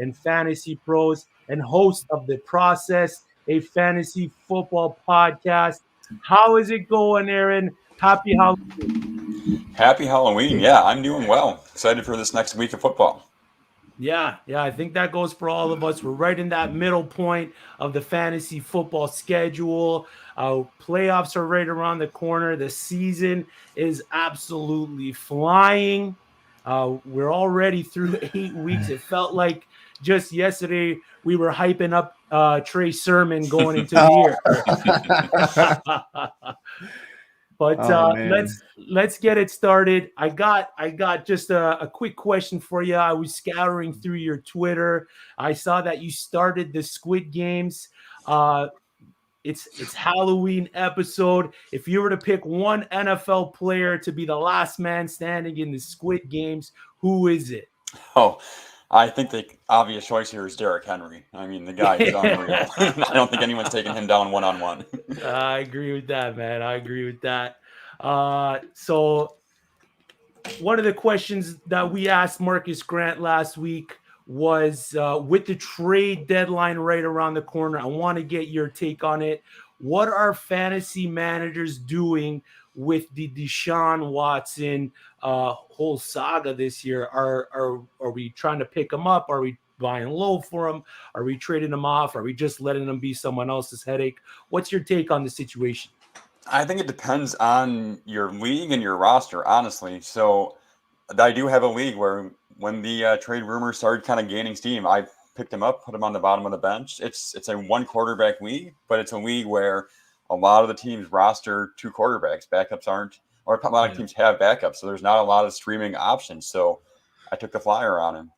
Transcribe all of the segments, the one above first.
and fantasy pros and host of The Process, a fantasy football podcast. How is it going, Aaron? Happy Halloween. Happy Halloween. Yeah, I'm doing well. Excited for this next week of football. Yeah, I think that goes for all of us. We're right in that middle point of the fantasy football schedule. Playoffs are right around the corner. The season is absolutely flying. We're already through 8 weeks. It felt like just yesterday we were hyping up Trey Sermon going into the year. But let's get it started. I got just a quick question for you. I was scouring through your Twitter. I saw that you started the Squid Games. It's Halloween episode. If you were to pick one NFL player to be the last man standing in the Squid Games, who is it? Oh, I think the obvious choice here is Derrick Henry. I mean, the guy is unreal. I don't think anyone's taking him down one-on-one. I agree with that, man. I agree with that. So one of the questions that we asked Marcus Grant last week was with the trade deadline right around the corner, I want to get your take on it. What are fantasy managers doing with the Deshaun Watson whole saga this year? Are we trying to pick him up? Are we buying low for him? Are we trading him off? Are we just letting him be someone else's headache? What's your take on the situation? I think it depends on your league and your roster, honestly. So I do have a league where when the trade rumors started kind of gaining steam, I picked him up, put him on the bottom of the bench. It's a one quarterback league, but it's a league where a lot of the teams roster 2 quarterbacks. Backups aren't, or a lot of teams have backups, so there's not a lot of streaming options. So I took the flyer on him.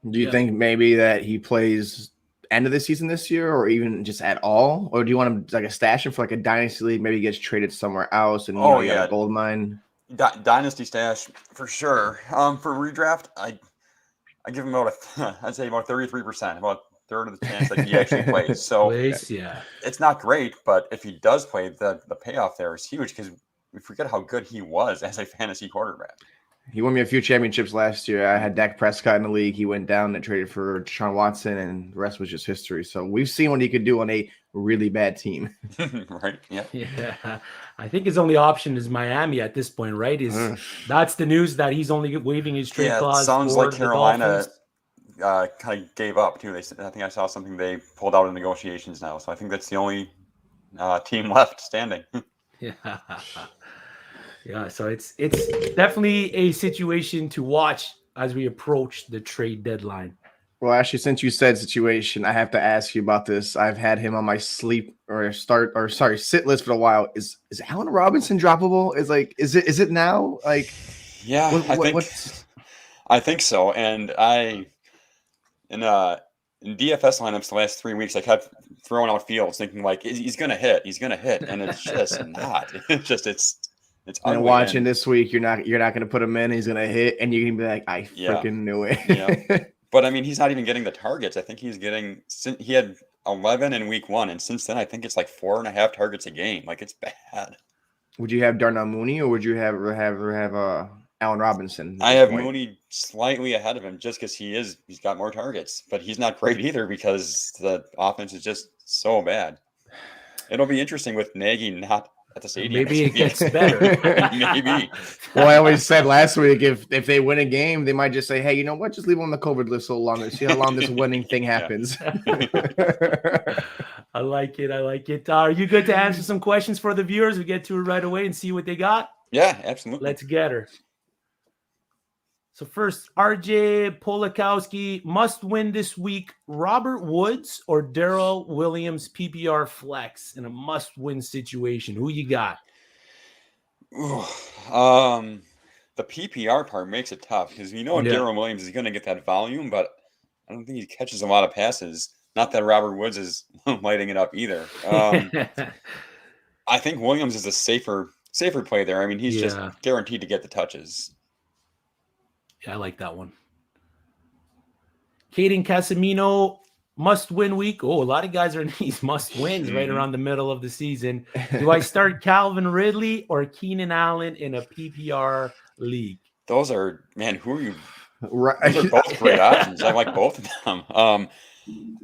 Do you think maybe that he plays end of the season this year, or even just at all? Or do you want him like a stash him for like a dynasty league? Maybe he gets traded somewhere else and you got a gold mine. Dynasty stash for sure. For redraft, I give him I'd say about 33%, about a third of the chance that he actually plays. So it's not great, but if he does play, the payoff there is huge because we forget how good he was as a fantasy quarterback. He won me a few championships last year. I had Dak Prescott in the league. He went down and traded for Deshaun Watson, and the rest was just history. So we've seen what he could do on a really bad team. Right? Yeah. I think his only option is Miami at this point, right? That's the news that he's only waiving his trade clause. It sounds like Carolina kind of gave up too. I think I saw something they pulled out of negotiations now. So I think that's the only team left standing. Yeah, so it's definitely a situation to watch as we approach the trade deadline. Well, actually, since you said situation, I have to ask you about this. I've had him on my sit list for a while. Is Allen Robinson droppable? Is it now? Like, yeah, I think so. And in DFS lineups the last 3 weeks, I kept throwing out Fields, thinking like he's gonna hit, and it's just not. It's and watching this week, you're not going to put him in. He's going to hit, and you're going to be like, I freaking knew it. Yeah. But I mean, he's not even getting the targets. I think he had 11 in week 1, and since then, I think it's like 4.5 targets a game. Like, it's bad. Would you have Darnell Mooney, or would you have Allen Robinson? I have Mooney slightly ahead of him just because he's got more targets, but he's not great either because the offense is just so bad. It'll be interesting with Nagy not at the stadium. Maybe it gets better. Maybe. Well, I always said last week, if they win a game, they might just say, hey, you know what? Just leave them on the COVID list so long and see how long this winning thing happens. I like it. Are you good to answer some questions for the viewers? We get to it right away and see what they got? Yeah, absolutely. Let's get her. So first, RJ Polakowski, must win this week. Robert Woods or Daryl Williams PPR flex in a must-win situation. Who you got? The PPR part makes it tough because Daryl Williams is going to get that volume, but I don't think he catches a lot of passes. Not that Robert Woods is lighting it up either. I think Williams is a safer play there. I mean, he's just guaranteed to get the touches. Yeah, I like that one. Caden Casemiro, must-win week. Oh, a lot of guys are in these must-wins right around the middle of the season. Do I start Calvin Ridley or Keenan Allen in a PPR league? Those are, man, who are you Right. Those are both great options. I like both of them.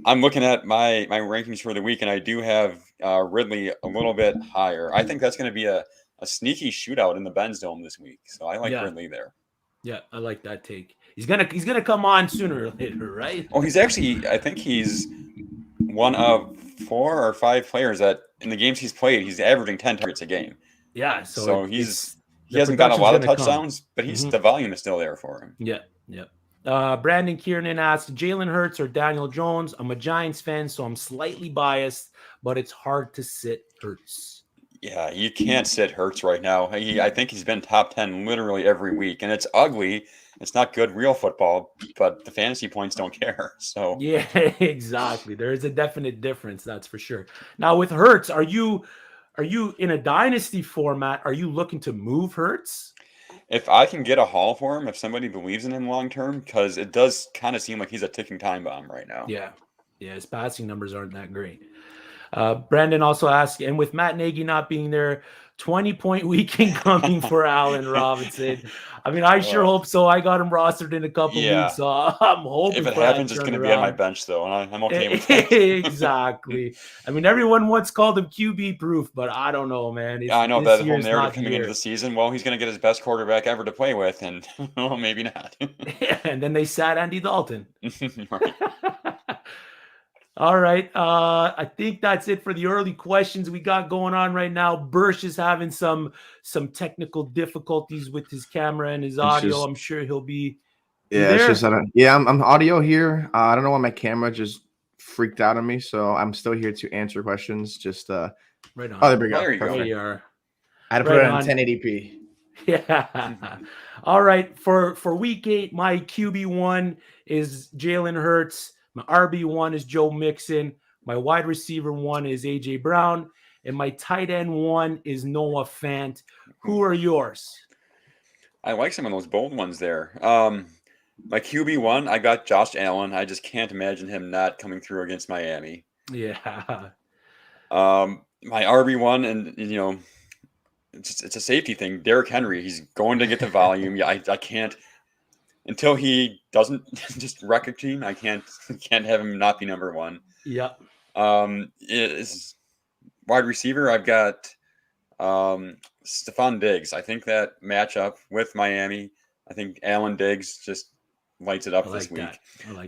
I'm looking at my rankings for the week, and I do have Ridley a little bit higher. I think that's going to be a sneaky shootout in the Benz Dome this week. So I like Ridley there. Yeah, I like that take. He's gonna come on sooner or later, right? Oh, I think he's one of 4 or 5 players that in the games he's played, he's averaging 10 targets a game. Yeah, so he hasn't got a lot of touchdowns, but the volume is still there for him. Yeah. Brandon Kiernan asked, Jalen Hurts or Daniel Jones? I'm a Giants fan, so I'm slightly biased, but it's hard to sit Hurts. Yeah, you can't sit Hurts right now. I think he's been top 10 literally every week, and it's ugly. It's not good real football, but the fantasy points don't care. So yeah, exactly. There is a definite difference, that's for sure. Now with Hurts, are you in a dynasty format? Are you looking to move Hurts? If I can get a haul for him, if somebody believes in him long term, because it does kind of seem like he's a ticking time bomb right now. Yeah, his passing numbers aren't that great. Brandon also asked, and with Matt Nagy not being there, 20-point weekend coming for Allen Robinson. I mean, I sure hope so. I got him rostered in a couple weeks, so I'm hoping. If it happens, it's going to be on my bench, though, and I'm okay with that. Exactly. I mean, everyone once called him QB proof, but I don't know, man. I know that whole narrative coming into the season. Well, he's going to get his best quarterback ever to play with, and well, maybe not. And then they sat Andy Dalton. Right. All right. I think that's it for the early questions we got going on right now. Bursch is having some technical difficulties with his camera and his audio. I'm sure he'll be. Yeah, it's just I'm audio here. I don't know why my camera just freaked out on me, so I'm still here to answer questions. Just right on. Oh, there we go. There you go. There you are. I had to put it on 1080p. Yeah. All right. For week 8, my QB1 is Jalen Hurts. My RB1 is Joe Mixon. My wide receiver 1 is A.J. Brown. And my tight end 1 is Noah Fant. Who are yours? I like some of those bold ones there. My QB1, I got Josh Allen. I just can't imagine him not coming through against Miami. Yeah. My RB1, and, it's a safety thing. Derrick Henry, he's going to get the volume. Yeah, I can't. Until he doesn't just wreck a team, I can't have him not be number 1. Yeah. Is wide receiver, I've got Stephon Diggs. I think that matchup with Miami, I think Allen Diggs just lights it up this week.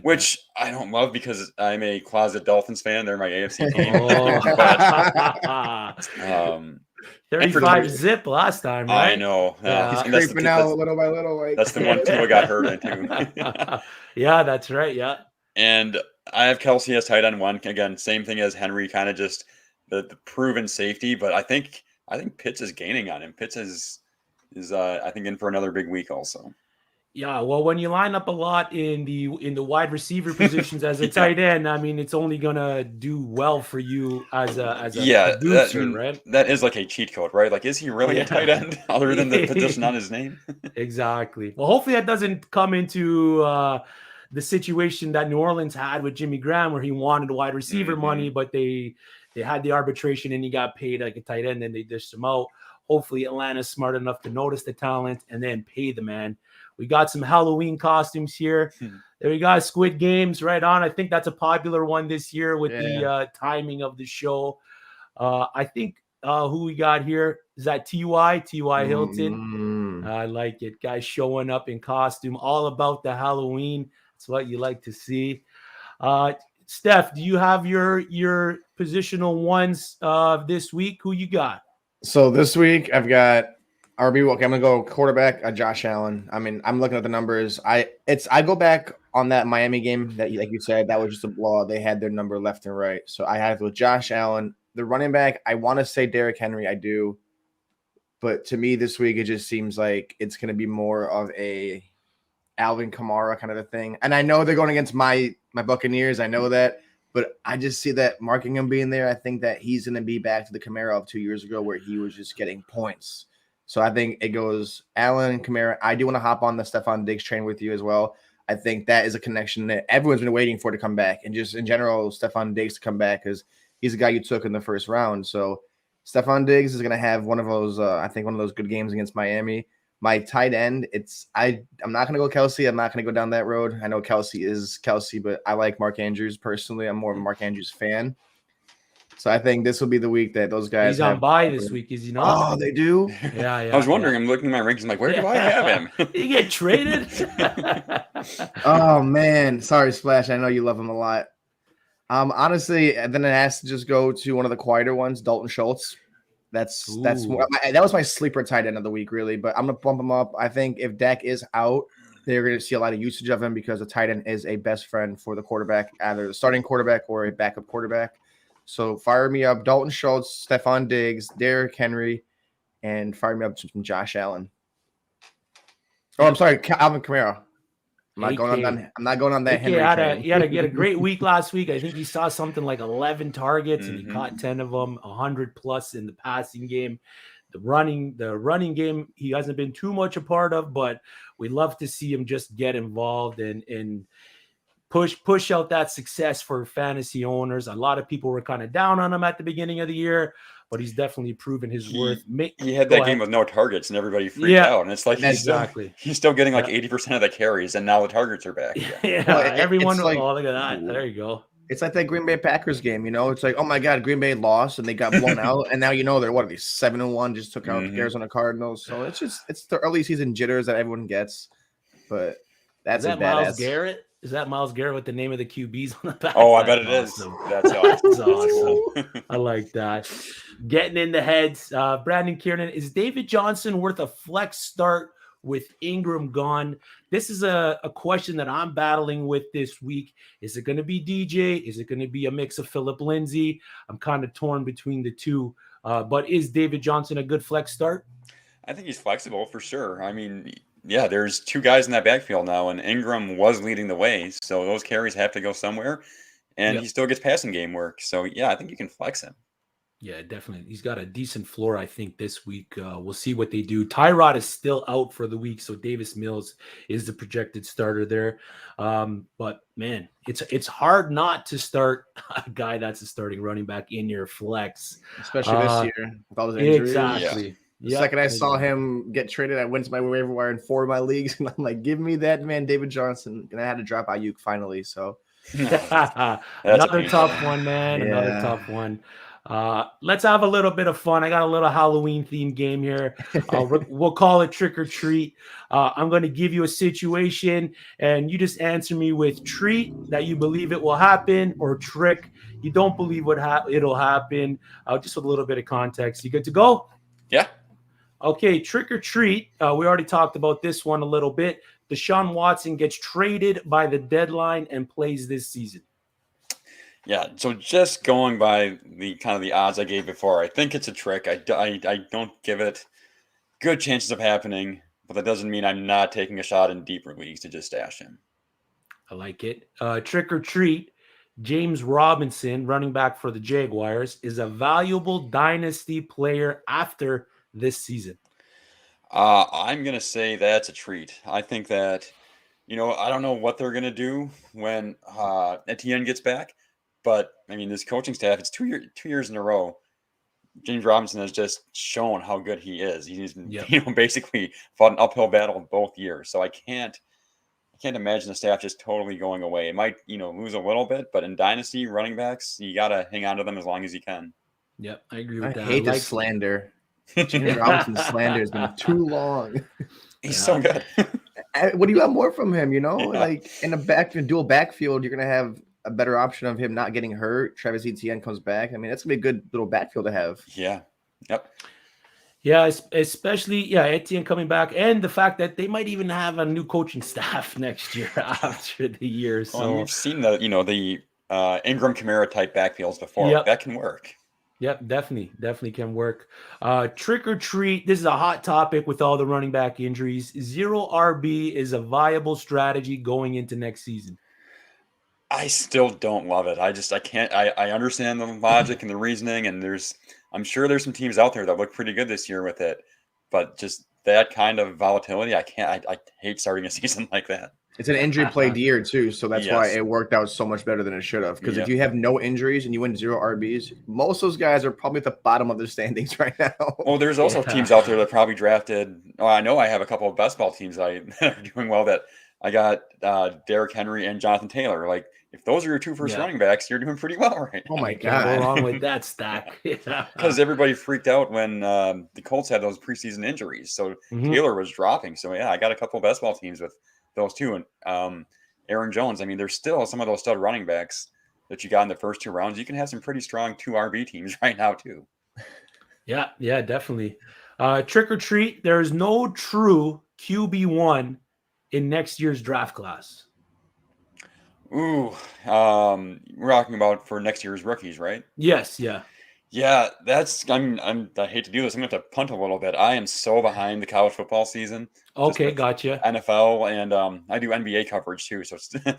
Which I don't love because I'm a closet Dolphins fan. They're my AFC team. 35 zip last time, right? I know. He's creeping out little by little. That's the one Tua got hurt into. Yeah, that's right. Yeah. And I have Kelsey as tight end 1. Again, same thing as Henry, kind of just the proven safety. But I think Pitts is gaining on him. Pitts is I think in for another big week also. Yeah, well, when you line up a lot in the wide receiver positions as a tight end, I mean, it's only gonna do well for you as a producer, right? That is like a cheat code, right? Like, is he really a tight end other than the position on his name? Exactly. Well, hopefully that doesn't come into the situation that New Orleans had with Jimmy Graham, where he wanted wide receiver money, but they had the arbitration and he got paid like a tight end, and they dished him out. Hopefully Atlanta's smart enough to notice the talent and then pay the man. We got some Halloween costumes here. There we got Squid Games right on. I think that's a popular one this year with the timing of the show. I think who we got here is that T.Y. Hilton. I like it. Guys showing up in costume, all about the Halloween. That's what you like to see. Steph, do you have your positional ones this week? Who you got? So this week I've got RB. Okay, I'm gonna go quarterback. Josh Allen. I mean, I'm looking at the numbers. I go back on that Miami game that, like you said, that was just a blowout. They had their number left and right. So I have with Josh Allen, the running back. I want to say Derrick Henry. I do, but to me this week it just seems like it's gonna be more of a Alvin Kamara kind of a thing. And I know they're going against my Buccaneers. I know that. But I just see that marking him being there. I think that he's going to be back to the Kamara of 2 years ago where he was just getting points. So I think it goes Allen and Kamara. I do want to hop on the Stephon Diggs train with you as well. I think that is a connection that everyone's been waiting for to come back. And just in general, Stephon Diggs to come back because he's a guy you took in the first round. So Stephon Diggs is going to have one of those, I think one of those good games against Miami. My tight end, I'm not gonna go Kelsey. I'm not gonna go down that road. I know Kelsey is Kelsey, but I like Mark Andrews personally. I'm more of a Mark Andrews fan. So I think this will be the week that those guys He's on bye this week, is he not? Oh, they do? Yeah. I was wondering. I'm looking at my rankings. I'm like, where do I have him? You get traded? Oh man, sorry, Splash. I know you love him a lot. Honestly, then it has to just go to one of the quieter ones, Dalton Schultz. That was my sleeper tight end of the week, really. But I'm gonna bump him up. I think if Dak is out, they're gonna see a lot of usage of him because the tight end is a best friend for the quarterback, either the starting quarterback or a backup quarterback. So fire me up, Dalton Schultz, Stephon Diggs, Derrick Henry, and fire me up to some Josh Allen. Oh, I'm sorry, Alvin Kamara. I'm not going on that Henry train. He had to get a great week last week. I think he saw something like 11 targets and he caught 10 of them, 100 plus in the passing game. The running game, he hasn't been too much a part of, but we love to see him just get involved and push out that success for fantasy owners. A lot of people were kind of down on him at the beginning of the year, but he's definitely proven his worth. He had that game with no targets and everybody freaked out. And it's like he's still getting like 80% of the carries, and now the targets are back. Everyone. Look at that. There you go. It's like that Green Bay Packers game, It's like, oh my God, Green Bay lost and they got blown out, and now they're 7-1, just took out the Arizona Cardinals. So it's the early season jitters that everyone gets, but that's a badass. Myles Garrett? Is that Myles Garrett with the name of the QBs on the back? Oh, I bet it is. That's awesome. I like that. Getting in the heads. Brandon Kiernan, is David Johnson worth a flex start with Ingram gone? This is a question that I'm battling with this week. Is it going to be DJ? Is it going to be a mix of Phillip Lindsay? I'm kind of torn between the two. But is David Johnson a good flex start? I think he's flexible for sure. I mean, yeah, there's two guys in that backfield now, and Ingram was leading the way. So those carries have to go somewhere, and he still gets passing game work. So, yeah, I think you can flex him. Yeah, definitely. He's got a decent floor, I think, this week. We'll see what they do. Tyrod is still out for the week, so Davis Mills is the projected starter there. But, man, it's hard not to start a guy that's a starting running back in your flex. Especially this year with all those injuries. Exactly. Yeah. The second I saw him get traded, I went to my waiver wire in 4 of my leagues, and I'm like, give me that man, David Johnson. And I had to drop Ayuk finally. So another tough one, man. Yeah. Another tough one. Let's have a little bit of fun. I got a little Halloween themed game here. We'll call it trick or treat. I'm going to give you a situation, and you just answer me with treat that you believe it will happen, or trick you don't believe it'll happen. Just with a little bit of context. You good to go? Yeah. Okay, trick or treat. We already talked about this one a little bit. Deshaun Watson gets traded by the deadline and plays this season. Yeah, so just going by the kind of the odds I gave before, I think it's a trick. I don't give it good chances of happening, but that doesn't mean I'm not taking a shot in deeper leagues to just stash him. I like it. Trick or treat. James Robinson, running back for the Jaguars, is a valuable dynasty player after this season. I'm going to say that's a treat. I think that, I don't know what they're going to do when Etienne gets back, but I mean, this coaching staff, it's 2 years in a row. James Robinson has just shown how good he is. He's basically fought an uphill battle both years. So I can't imagine the staff just totally going away. It might, lose a little bit, but in dynasty running backs, you got to hang on to them as long as you can. Yep, I agree with that. I hate the slander. James Robinson's slander has been too long. He's so good. What do you want more from him? Like in a dual backfield, you're gonna have a better option of him not getting hurt. Travis Etienne comes back. I mean, that's gonna be a good little backfield to have. Yeah. Yep. Yeah, especially Etienne coming back, and the fact that they might even have a new coaching staff next year after the year. So we've seen the Ingram Kamara type backfields before. Yep. That can work. Yep, definitely can work. Trick or treat. This is a hot topic with all the running back injuries. Zero RB is a viable strategy going into next season. I still don't love it. I can't. I understand the logic and the reasoning, and I'm sure there's some teams out there that look pretty good this year with it, but just that kind of volatility, I can't. I hate starting a season like that. It's an injury-plagued year too, so that's why Yes. it worked out so much better than it should have. Because if you have no injuries and you win 0 RBs, most of those guys are probably at the bottom of their standings right now. Well, there's also teams out there that probably drafted. Oh, I know I have a couple of best ball teams that are doing well. That I got Derrick Henry and Jonathan Taylor. Like, if those are your two first running backs, you're doing pretty well right now. Oh my God! Can't go wrong with that stack. Because everybody freaked out when the Colts had those preseason injuries, so Taylor was dropping. So yeah, I got a couple of best ball teams with those two, and Aaron Jones. I mean, there's still some of those stud running backs that you got in the first 2 rounds. You can have some pretty strong 2 RB teams right now too. Yeah, definitely. Trick or treat. There is no true QB1 in next year's draft class. Ooh, we're talking about for next year's rookies, right? Yes, yeah. Yeah, that's I hate to do this. I'm gonna have to punt a little bit. I am so behind the college football season. Okay, gotcha. NFL and I do NBA coverage too, so staying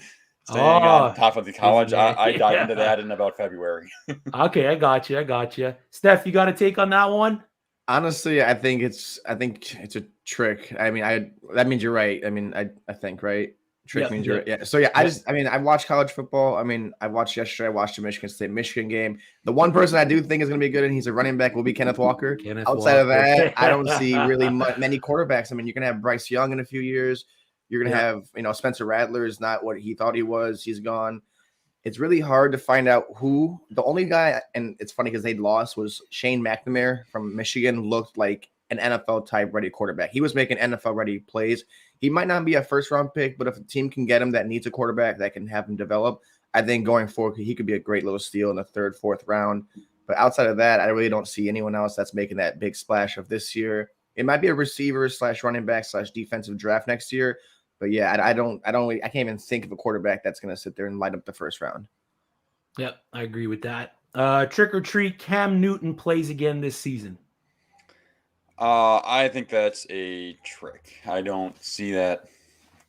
on top of the college. I dive into that in about February. Okay, I got you. Steph, you got a take on that one? Honestly, I think it's a trick. I mean, that means you're right. I mean, I think right. Trick means you're right. So yeah, I watched college football. I mean, I watched yesterday. I watched the Michigan game. The one person I do think is going to be good and he's a running back will be Kenneth Walker. Outside of that, I don't see really many quarterbacks. I mean, you're going to have Bryce Young in a few years. You're going to have, Spencer Rattler is not what he thought he was. He's gone. It's really hard to find out who. The only guy, and it's funny because they'd lost, was Shane McNamara from Michigan. Looked like an NFL type ready quarterback. He was making NFL ready plays. He might not be a first round pick, but if a team can get him that needs a quarterback that can have him develop, I think going forward, he could be a great little steal in the 3rd, 4th round. But outside of that, I really don't see anyone else that's making that big splash of this year. It might be a receiver / running back / defensive draft next year. But yeah, I can't even think of a quarterback that's going to sit there and light up the 1st round. Yep, I agree with that. Trick or treat, Cam Newton plays again this season. I think that's a trick. I don't see that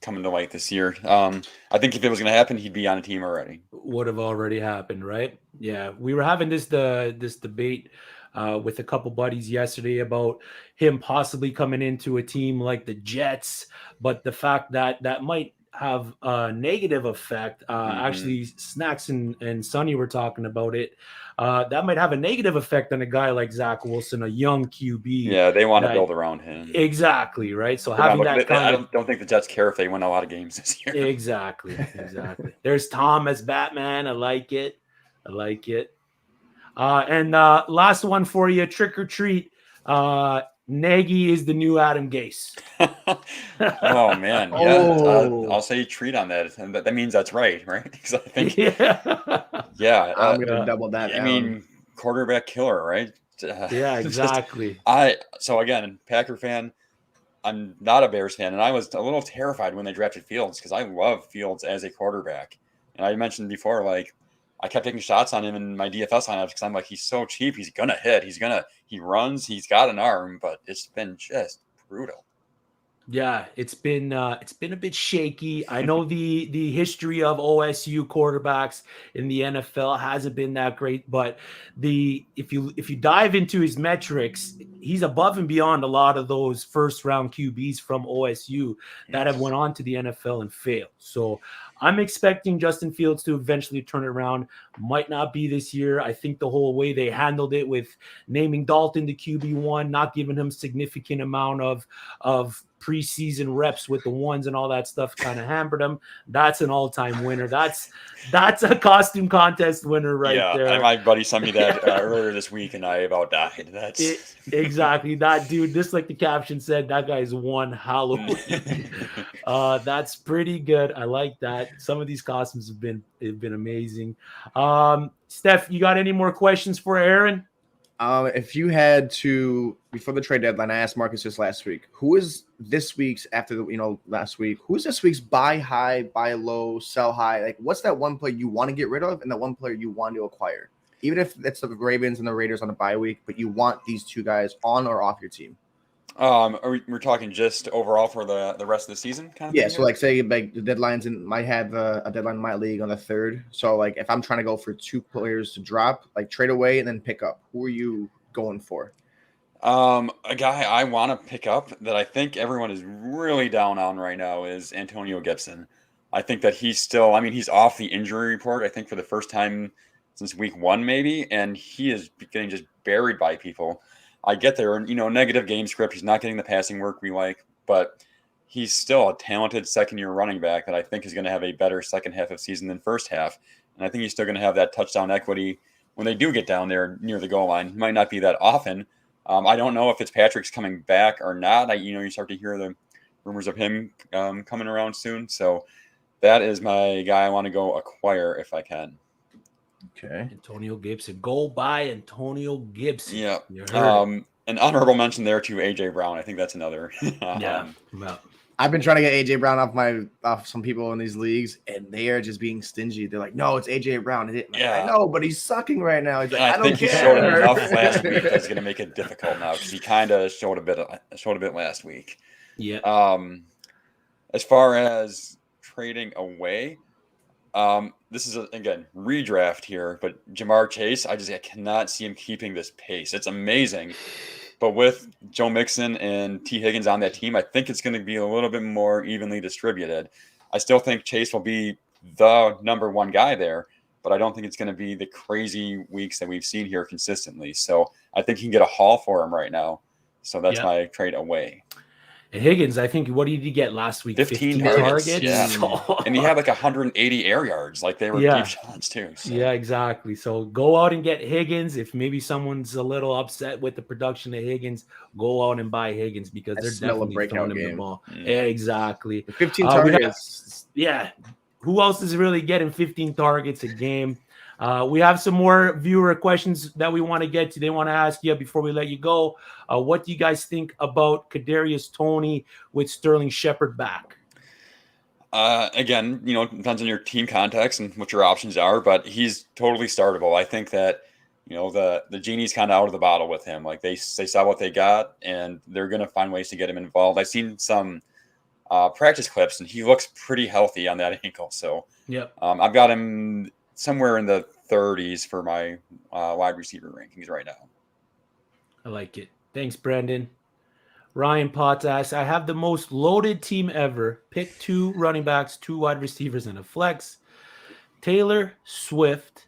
coming to light this year. I think if it was going to happen, he'd be on a team already. Would have already happened, right? Yeah, we were having this debate with a couple buddies yesterday about him possibly coming into a team like the Jets, but the fact that might have a negative effect. Actually, Snacks and Sonny were talking about it. That might have a negative effect on a guy like Zach Wilson, a young QB. Yeah, they want to build around him. Exactly, right? So having that I don't think the Jets care if they win a lot of games this year. Exactly. There's Tom as Batman. I like it. And last one for you, trick or treat. Nagy is the new Adam Gase. Oh man, yeah. I'll say treat on that, and that means that's right? Because I think, I'm gonna double that. I mean, quarterback killer, right? Yeah, exactly. So again, Packer fan. I'm not a Bears fan, and I was a little terrified when they drafted Fields because I love Fields as a quarterback. And I mentioned before, like, I kept taking shots on him in my DFS lineups because I'm like, he's so cheap. He's gonna hit. He runs. He's got an arm, but it's been just brutal. Yeah, it's been a bit shaky. I know the history of OSU quarterbacks in the NFL hasn't been that great, but if you dive into his metrics, he's above and beyond a lot of those 1st round QBs from OSU that have went on to the NFL and failed. So I'm expecting Justin Fields to eventually turn it around. Might not be this year. I think the whole way they handled it with naming Dalton the QB1, not giving him significant amount of preseason reps with the ones and all that stuff kind of hampered him. That's an all-time winner. That's a costume contest winner right there. Yeah, my buddy sent me that earlier this week, and I about died. Exactly. That dude, just like the caption said, that guy's won Halloween. That's pretty good. I like that. Some of these costumes have been amazing. Steph, you got any more questions for Aaron? If you had to, before the trade deadline, I asked Marcus this last week, who is this week's last week, who's this week's buy high, buy low, sell high? Like, what's that one player you want to get rid of and the one player you want to acquire? Even if it's the Ravens and the Raiders on a bye week, but you want these two guys on or off your team. We're talking just overall for the rest of the season, kind of. Yeah, so like say like the deadlines might have a deadline in my league on the 3rd. So like if I'm trying to go for 2 players to drop, like trade away and then pick up, who are you going for? A guy I want to pick up that I think everyone is really down on right now is Antonio Gibson. I think that he's still, I mean, he's off the injury report, I think, for the first time since week 1, maybe, and he is getting just buried by people. I get there, you know, negative game script. He's not getting the passing work we like, but he's still a talented second-year running back that I think is going to have a better second half of season than first half. And I think he's still going to have that touchdown equity when they do get down there near the goal line. It might not be that often. I don't know if Fitzpatrick's coming back or not. You start to hear the rumors of him coming around soon. So that is my guy I want to go acquire if I can. Okay. Antonio Gibson. Go buy Antonio Gibson. Yeah. An honorable mention there to A.J. Brown. I think that's another. I've been trying to get A.J. Brown off some people in these leagues, and they are just being stingy. They're like, no, it's A.J. Brown. I know, but he's sucking right now. He's like, I don't care. He showed enough last week that's going to make it difficult now because he kind of showed a bit last week. Yeah. As far as trading away, this is again redraft here, but Jamar Chase, I cannot see him keeping this pace. It's amazing, but with Joe Mixon and T. Higgins on that team, I think it's going to be a little bit more evenly distributed. I still think Chase will be the number one guy there, but I don't think it's going to be the crazy weeks that we've seen here consistently. So I think you can get a haul for him right now. So that's my trade away. And Higgins, I think, what did he get last week? 15 targets. Yeah. And he had like 180 air yards. Like they were deep shots too. So. Yeah, exactly. So go out and get Higgins. If maybe someone's a little upset with the production of Higgins, go out and buy Higgins because they're definitely throwing him the ball. Yeah, exactly. 15 targets. Who else is really getting 15 targets a game? We have some more viewer questions that we want to get to. They want to ask you before we let you go. What do you guys think about Kadarius Toney with Sterling Shepard back? Again, it depends on your team context and what your options are, but he's totally startable. I think that, the genie's kind of out of the bottle with him. Like they saw what they got and they're going to find ways to get him involved. I've seen some practice clips and he looks pretty healthy on that ankle. So I've got him somewhere in the 30s for my wide receiver rankings right now. I like it. Thanks, Brandon. Ryan Potts asks, I have the most loaded team ever. Pick 2 running backs, 2 wide receivers, and a flex. Taylor Swift,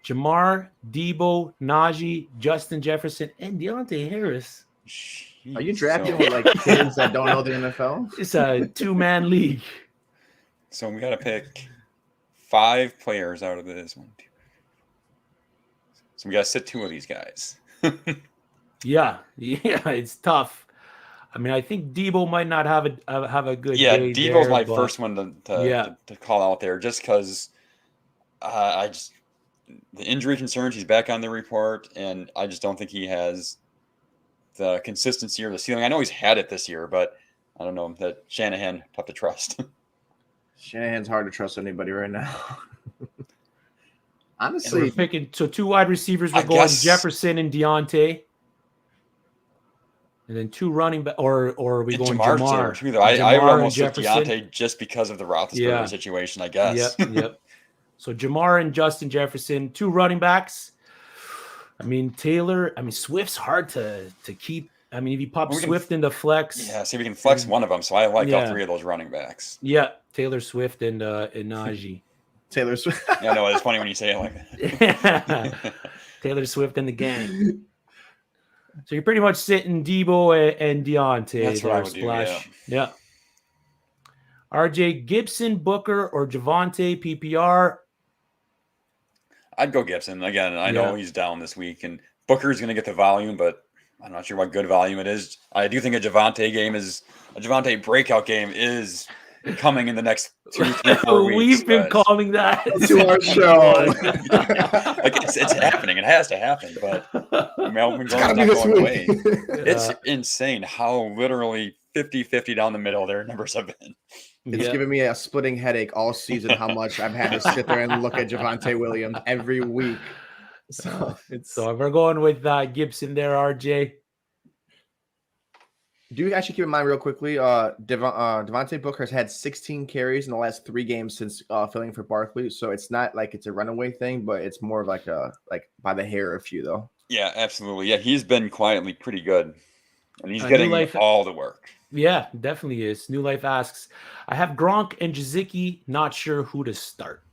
Jamar, Debo, Najee, Justin Jefferson, and Deontay Harris. Jeez, are you drafting with like kids that don't know the NFL? It's a 2-man league. So we got to pick 5 players out of this one. So we got to sit 2 of these guys. Yeah, it's tough. I mean, I think Debo might not have a good day. Yeah, Debo's my first one to call out there just because the injury concerns, he's back on the report, and I just don't think he has the consistency or the ceiling. I know he's had it this year, but I don't know that Shanahan, tough to trust. Shanahan's hard to trust anybody right now. Honestly, we're picking 2 wide receivers. We're going Jefferson and Deontay, and then 2 running back, or are we going Jamar? Too, though. I would almost pick Deontay just because of the Roethlisberger situation, I guess. Yep. So Jamar and Justin Jefferson, 2 running backs. I mean, Swift's hard to keep. I mean, if you pop Swift into flex. Yeah, see, we can flex one of them. So I like all 3 of those running backs. Yeah, Taylor Swift and Najee. Taylor Swift. Yeah, no, it's funny when you say it like that. Taylor Swift and the gang. So you're pretty much sitting Debo and Deontay. That's what I would do, yeah. RJ, Gibson, Booker, or Javonte, PPR? I'd go Gibson. Again, I know he's down this week, and Booker's going to get the volume, but I'm not sure what good volume it is. I do think a Javonte breakout game is coming in the next 2-4 weeks. We've been calling that to our show. Like it's happening. It has to happen, but Melvin's not going away. It's insane how literally 50-50 down the middle their numbers have been. It's giving me a splitting headache all season how much I've had to sit there and look at Javonte Williams every week. So we're going with Gibson there, RJ. Do you actually keep in mind real quickly, Devontae Booker has had 16 carries in the last 3 games since filling for Barkley. So it's not like it's a runaway thing, but it's more of like by the hair a few though. Yeah, absolutely. Yeah, he's been quietly pretty good. And he's getting all the work. Yeah, definitely is. New Life asks, I have Gronk and Gesicki, not sure who to start.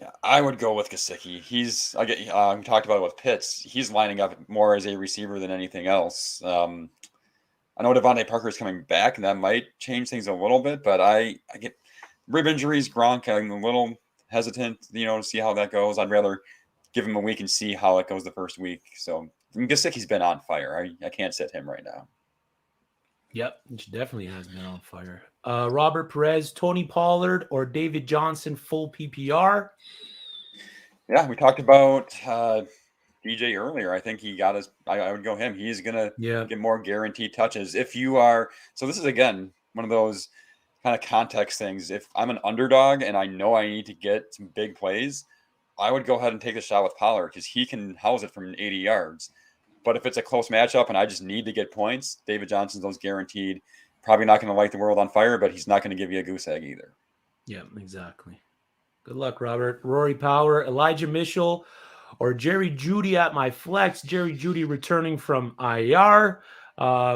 Yeah, I would go with Gesicki. We talked about it with Pitts. He's lining up more as a receiver than anything else. I know Devontae Parker is coming back, and that might change things a little bit, but I get rib injuries, Gronk, I'm a little hesitant, to see how that goes. I'd rather give him a week and see how it goes the first week. So Gesicki's been on fire. I can't sit him right now. Yep, he definitely has been on fire. Robert Perez, Tony Pollard, or David Johnson, full PPR? Yeah, we talked about DJ earlier. I think he got his. I would go him. He's gonna get more guaranteed touches. If you are, so this is again one of those kind of context things. If I'm an underdog and I know I need to get some big plays, I would go ahead and take a shot with Pollard because he can house it from 80 yards. But if it's a close matchup and I just need to get points, David Johnson's those guaranteed. Probably not going to light the world on fire, but he's not going to give you a goose egg either. Yeah, exactly. Good luck, Robert. Rory Power, Elijah Mitchell, or Jerry Judy at my flex. Jerry Judy returning from IR.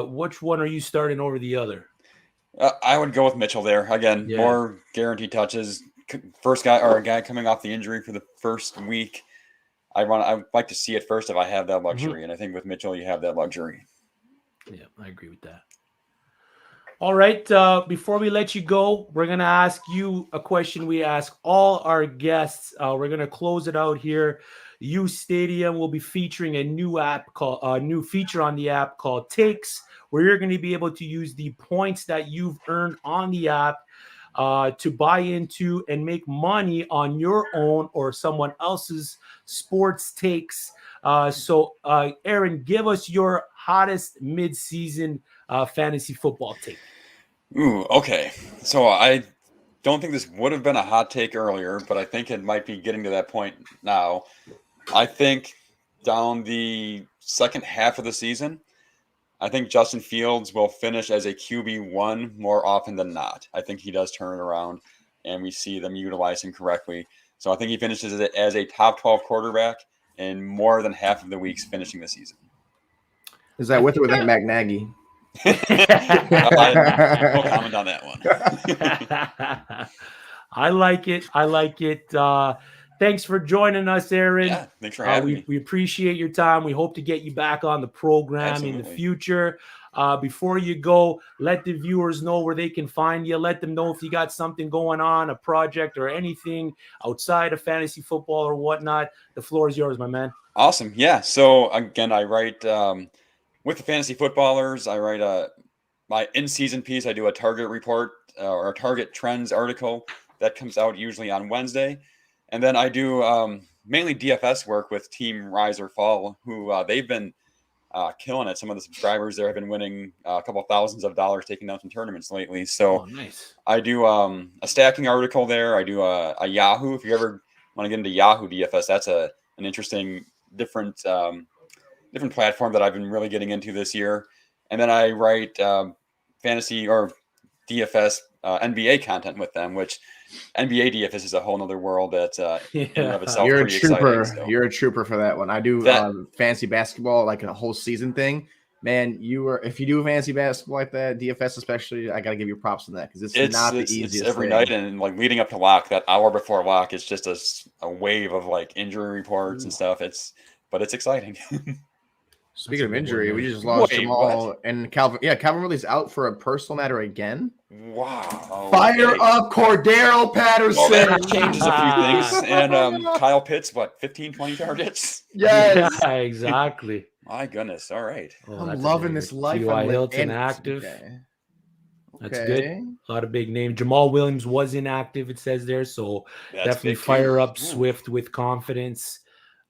Which one are you starting over the other? I would go with Mitchell there. Again, more guaranteed touches. First guy or a guy coming off the injury for the first week. I'd like to see it first if I have that luxury. And I think with Mitchell, you have that luxury. Yeah, I agree with that. All right. Before we let you go, we're going to ask you a question we ask all our guests. We're going to close it out here. uSTADIUM will be featuring a new feature on the app called Takes, where you're going to be able to use the points that you've earned on the app to buy into and make money on your own or someone else's sports takes. So Aaron, give us your hottest mid-season fantasy football take. Ooh, okay. So I don't think this would have been a hot take earlier, but I think it might be getting to that point now. I think down the second half of the season, I think Justin Fields will finish as a QB1 more often than not. I think he does turn it around, and we see them utilize him correctly. So I think he finishes as a top 12 quarterback in more than half of the weeks finishing the season. Is that with or without Matt Nagy? No comment on that one. I like it. Thanks for joining us, Aaron. Yeah, thanks for having me. We appreciate your time. We hope to get you back on the program in the future. Before you go, let the viewers know where they can find you. Let them know if you got something going on, a project or anything outside of fantasy football or whatnot. The floor is yours, my man. Awesome. Yeah. So again, I write with the fantasy footballers. I write my in-season piece. I do a target report or a target trends article that comes out usually on Wednesday. And then I do mainly DFS work with Team Rise or Fall, who they've been killing it. Some of the subscribers there have been winning a couple thousands of dollars taking down some tournaments lately. So nice. I do a stacking article there. I do a Yahoo. If you ever want to get into Yahoo DFS, that's an interesting, different platform that I've been really getting into this year. And then I write fantasy or DFS NBA content with them, which NBA DFS is a whole nother world that in and of itself You're a pretty trooper. exciting. So. You're a trooper for that one. I do fantasy basketball, like a whole season thing. Man, if you do fantasy basketball like that, DFS especially, I got to give you props on that because it's not the easiest. It's every thing. night, and like leading up to lock, that hour before lock, it's just a wave of like injury reports and stuff. It's exciting. Speaking of injury, we just lost Jamal and Calvin. Yeah, Calvin Ridley's out for a personal matter again. Wow. Fire up Cordero Patterson. Well, that changes a few things. And Kyle Pitts, 15, 20 targets? Yes. Yeah, exactly. My goodness. All right. I'm loving this life. T.Y. Hilton active. Okay. That's good. A lot of big names. Jamal Williams was inactive, it says there. So that's definitely fire up Swift with confidence.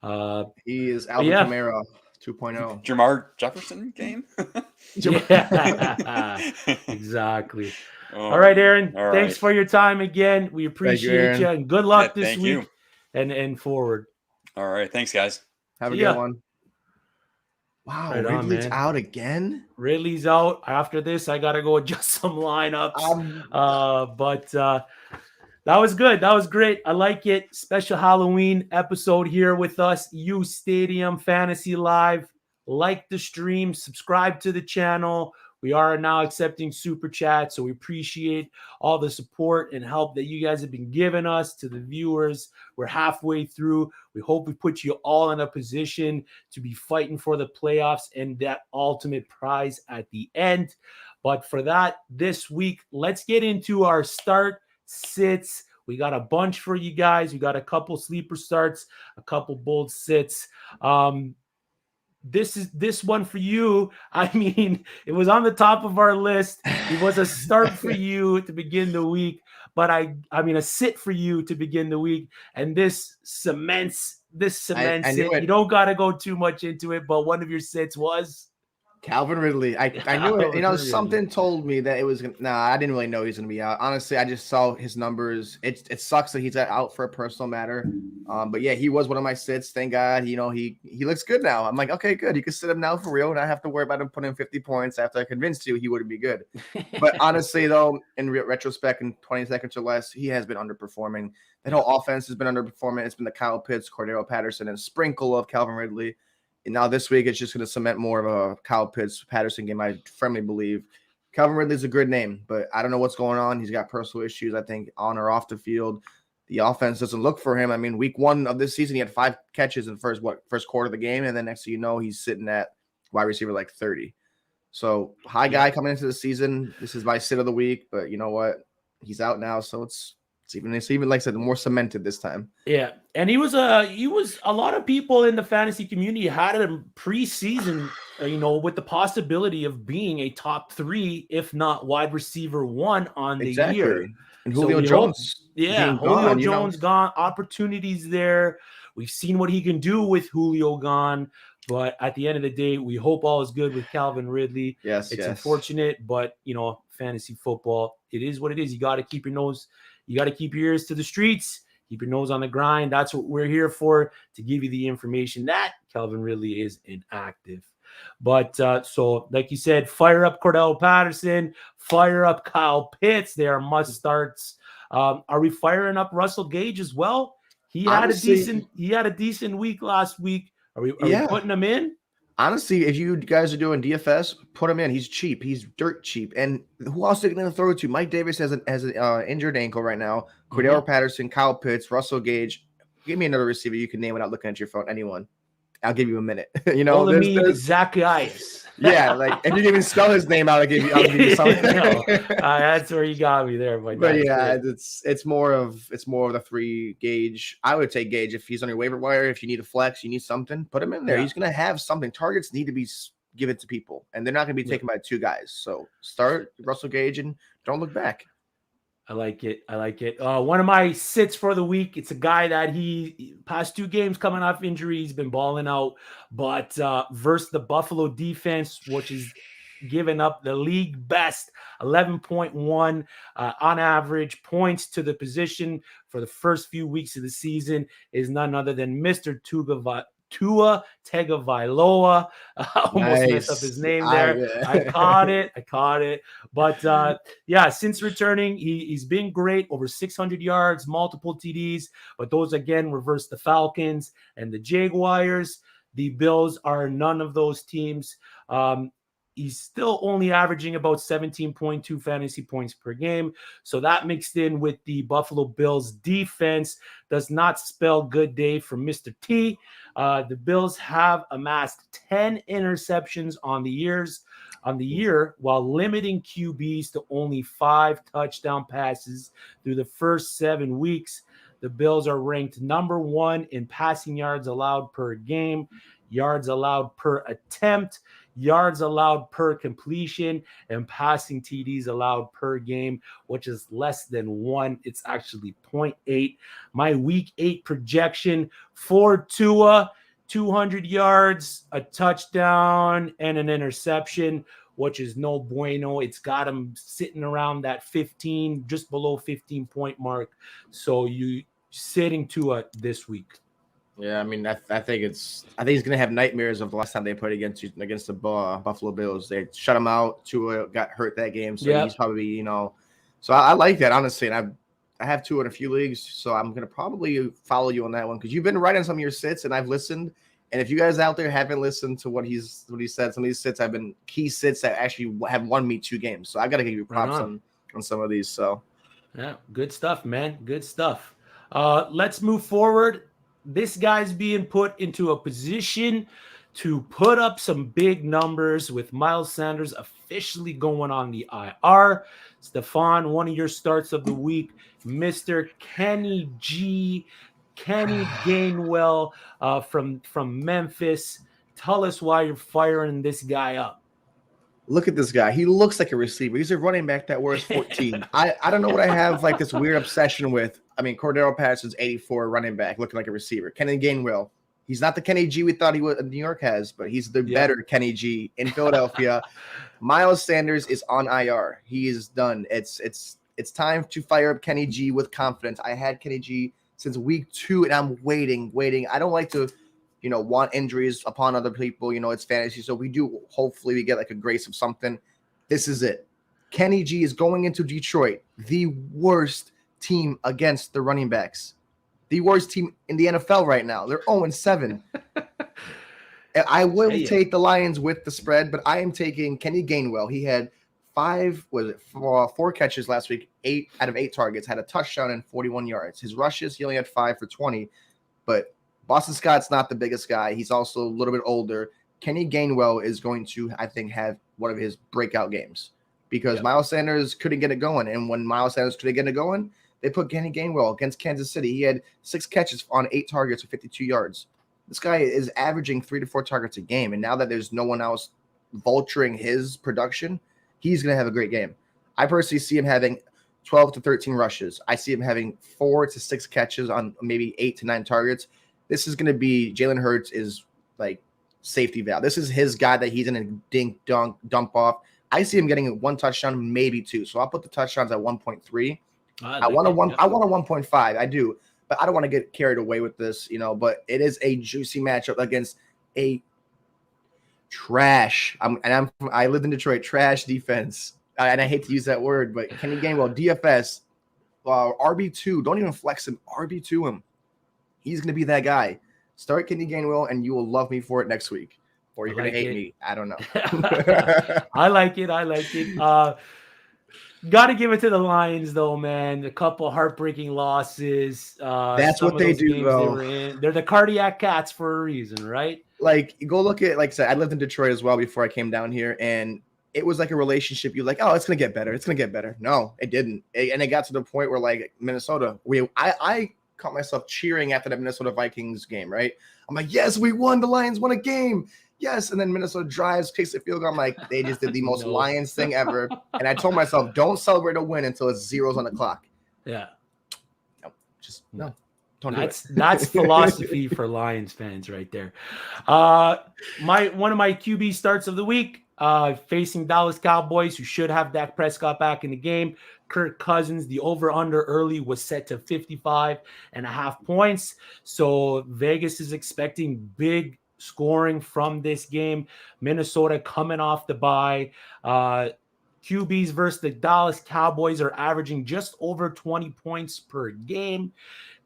He is Alvin Kamara 2.0. Jamar Jefferson game? Yeah, exactly. All right, Aaron. Thanks for your time again. We appreciate you. And good luck this week and forward. All right. Thanks, guys. Have a good one. Wow, right Ridley's out again? Ridley's out. After this, I got to go adjust some lineups. But that was good. That was great. I like it. Special Halloween episode here with us. uSTADIUM Fantasy Live. Like the stream. Subscribe to the channel. We are now accepting super chat, so we appreciate all the support and help that you guys have been giving us. To the viewers, we're halfway through. We hope we put you all in a position to be fighting for the playoffs and that ultimate prize at the end. But for that, this week, let's get into our start sits. We got a bunch for you guys. We got a couple sleeper starts, a couple bold sits. This one for you. I mean, it was on the top of our list. It was a start for you to begin the week, but I mean a sit for you to begin the week. And this cements it. You don't got to go too much into it, but one of your sits was Calvin Ridley. I knew it. You know, something told me that it was. I didn't really know he was going to be out. Honestly, I just saw his numbers. It sucks that he's out for a personal matter. But yeah, he was one of my sits. Thank God. You know, he looks good now. I'm like, okay, good. You can sit him now for real, and I have to worry about him putting in 50 points after I convinced you he wouldn't be good. But honestly, though, in retrospect, in 20 seconds or less, he has been underperforming. That whole offense has been underperforming. It's been the Kyle Pitts, Cordero Patterson, and a sprinkle of Calvin Ridley. And now this week, it's just going to cement more of a Kyle Pitts Patterson game, I firmly believe. Calvin Ridley's a good name, but I don't know what's going on. He's got personal issues, I think, on or off the field. The offense doesn't look for him. I mean, week 1 of this season, he had 5 catches in the first quarter of the game, and then next thing you know, he's sitting at wide receiver like 30. So high guy coming into the season. This is my sit of the week, but you know what? He's out now, so it's even like I said, more cemented this time. Yeah, and he was a lot of people in the fantasy community had him preseason, with the possibility of being a top 3, if not wide receiver 1 on the year. And Julio Jones, Julio Jones gone. Opportunities there. We've seen what he can do with Julio gone. But at the end of the day, we hope all is good with Calvin Ridley. It's unfortunate, but fantasy football, it is what it is. You got to keep your nose. You got to keep your ears to the streets, keep your nose on the grind. That's what we're here for, to give you the information that Calvin Ridley is inactive. But so, like you said, fire up Cordell Patterson, fire up Kyle Pitts. They are must starts. Are we firing up Russell Gage as well? He had a decent week last week. Are we putting him in? Honestly, if you guys are doing DFS, put him in. He's cheap. He's dirt cheap. And who else are they going to throw it to? Mike Davis has an injured ankle right now. Cordero Patterson, Kyle Pitts, Russell Gage. Give me another receiver you can name without looking at your phone. Anyone. I'll give you a minute. There's Zacchaeus. Yeah, like if you didn't even spell his name out, I'll give you something. That's where you got me there. But yeah, it's more of the 3 Gage. I would take Gage if he's on your waiver wire. If you need a flex, you need something, put him in there. Yeah. He's gonna have something. Targets need to be given to people, and they're not gonna be taken by 2 guys. So start Russell Gage and don't look back. I like it. One of my sits for the week, it's a guy that he past 2 games coming off injury, he's been balling out, but versus the Buffalo defense, which is giving up the league best 11.1 on average points to the position for the first few weeks of the season, is none other than Mr. Tua Tagovailoa. Almost messed up his name there. I caught it. But since returning, he's been great. Over 600 yards, multiple TDs. But those again reverse the Falcons and the Jaguars. The Bills are none of those teams. He's still only averaging about 17.2 fantasy points per game. So that mixed in with the Buffalo Bills defense does not spell good day for Mr. T. The Bills have amassed 10 interceptions on the year, while limiting QBs to only 5 touchdown passes through the first 7 weeks. The Bills are ranked number 1 in passing yards allowed per game, yards allowed per attempt, yards allowed per completion, and passing TDs allowed per game, which is less than 1. It's actually 0.8. My week 8 projection for Tua, 200 yards, a touchdown, and an interception, which is no bueno. It's got him sitting around that 15, just below 15-point mark. So you sitting Tua this week. Yeah, I mean, I think he's gonna have nightmares of the last time they played against the Buffalo Bills. They shut him out. Tua got hurt that game, so he's probably So I like that, honestly, and I have Tua in a few leagues, so I'm gonna probably follow you on that one because you've been right on some of your sits, and I've listened, And if you guys out there haven't listened to what he said, some of these sits have been key sits that actually have won me 2 games. So I got to give you props on some of these. So yeah, good stuff, man. Good stuff. Let's move forward. This guy's being put into a position to put up some big numbers with Miles Sanders officially going on the IR. Stefan, one of your starts of the week, Mr. Kenny Gainwell from Memphis. Tell us why you're firing this guy up. Look at this guy. He looks like a receiver. He's a running back that wears 14. I don't know what I have like this weird obsession with. I mean, Cordero Patterson's 84 running back looking like a receiver. Kenny Gainwell. He's not the Kenny G we thought he would New York has, but he's the better Kenny G in Philadelphia. Miles Sanders is on IR. He is done. It's time to fire up Kenny G with confidence. I had Kenny G since week 2, and I'm waiting. I don't like to, want injuries upon other people. It's fantasy. So hopefully we get like a grace of something. This is it. Kenny G is going into Detroit, the worst team against the running backs. The worst team in the NFL right now. They're 0-7. I will take the Lions with the spread, but I am taking Kenny Gainwell. He had 4 catches last week, 8 out of 8 targets, had a touchdown and 41 yards. His rushes, he only had 5 for 20, but Boston Scott's not the biggest guy. He's also a little bit older. Kenny Gainwell is going to, I think, have one of his breakout games because Miles Sanders couldn't get it going. And when Miles Sanders couldn't get it going, they put Kenny Gainwell against Kansas City. He had 6 catches on 8 targets for 52 yards. This guy is averaging 3 to 4 targets a game. And now that there's no one else vulturing his production, he's going to have a great game. I personally see him having 12 to 13 rushes. I see him having 4 to 6 catches on maybe 8 to 9 targets. This is going to be Jalen Hurts is like safety valve. This is his guy that he's going to dump off. I see him getting 1 touchdown, maybe 2. So I'll put the touchdowns at 1.3. I want a 1.5. I do, but I don't want to get carried away with this, but it is a juicy matchup against a trash. I lived in Detroit, trash defense. And I hate to use that word, but Kenny Gainwell, DFS, RB2, don't even flex him, RB2 him. He's going to be that guy. Start Kenny Gainwell, and you will love me for it next week. Or you're going to hate me. I don't know. I like it. Got to give it to the Lions, though, man. A couple heartbreaking losses. That's what they do, though. They're the cardiac cats for a reason, right? Like, go look at, like I said, I lived in Detroit as well before I came down here, and it was like a relationship. You're like, oh, it's going to get better. It's going to get better. No, it didn't. And it got to the point where, like, Minnesota, I caught myself cheering after that Minnesota Vikings game, right? I'm like, yes, we won. The Lions won a game. Yes, and then Minnesota drives, kicks the field goal. I'm like, they just did the most Lions thing ever. And I told myself, don't celebrate a win until it's zeros on the clock. Yeah. No, don't do it. That's philosophy for Lions fans right there. One of my QB starts of the week, facing Dallas Cowboys, who should have Dak Prescott back in the game. Kirk Cousins, the over-under early was set to 55.5 points. So Vegas is expecting big scoring from this game. Minnesota coming off the bye. QBs versus the Dallas Cowboys are averaging just over 20 points per game.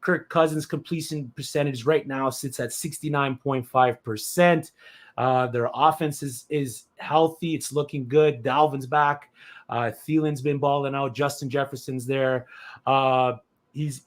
Kirk Cousins' completion percentage right now sits at 69.5%. Their offense is healthy. It's looking good. Dalvin's back. Thielen's been balling out. Justin Jefferson's there. He's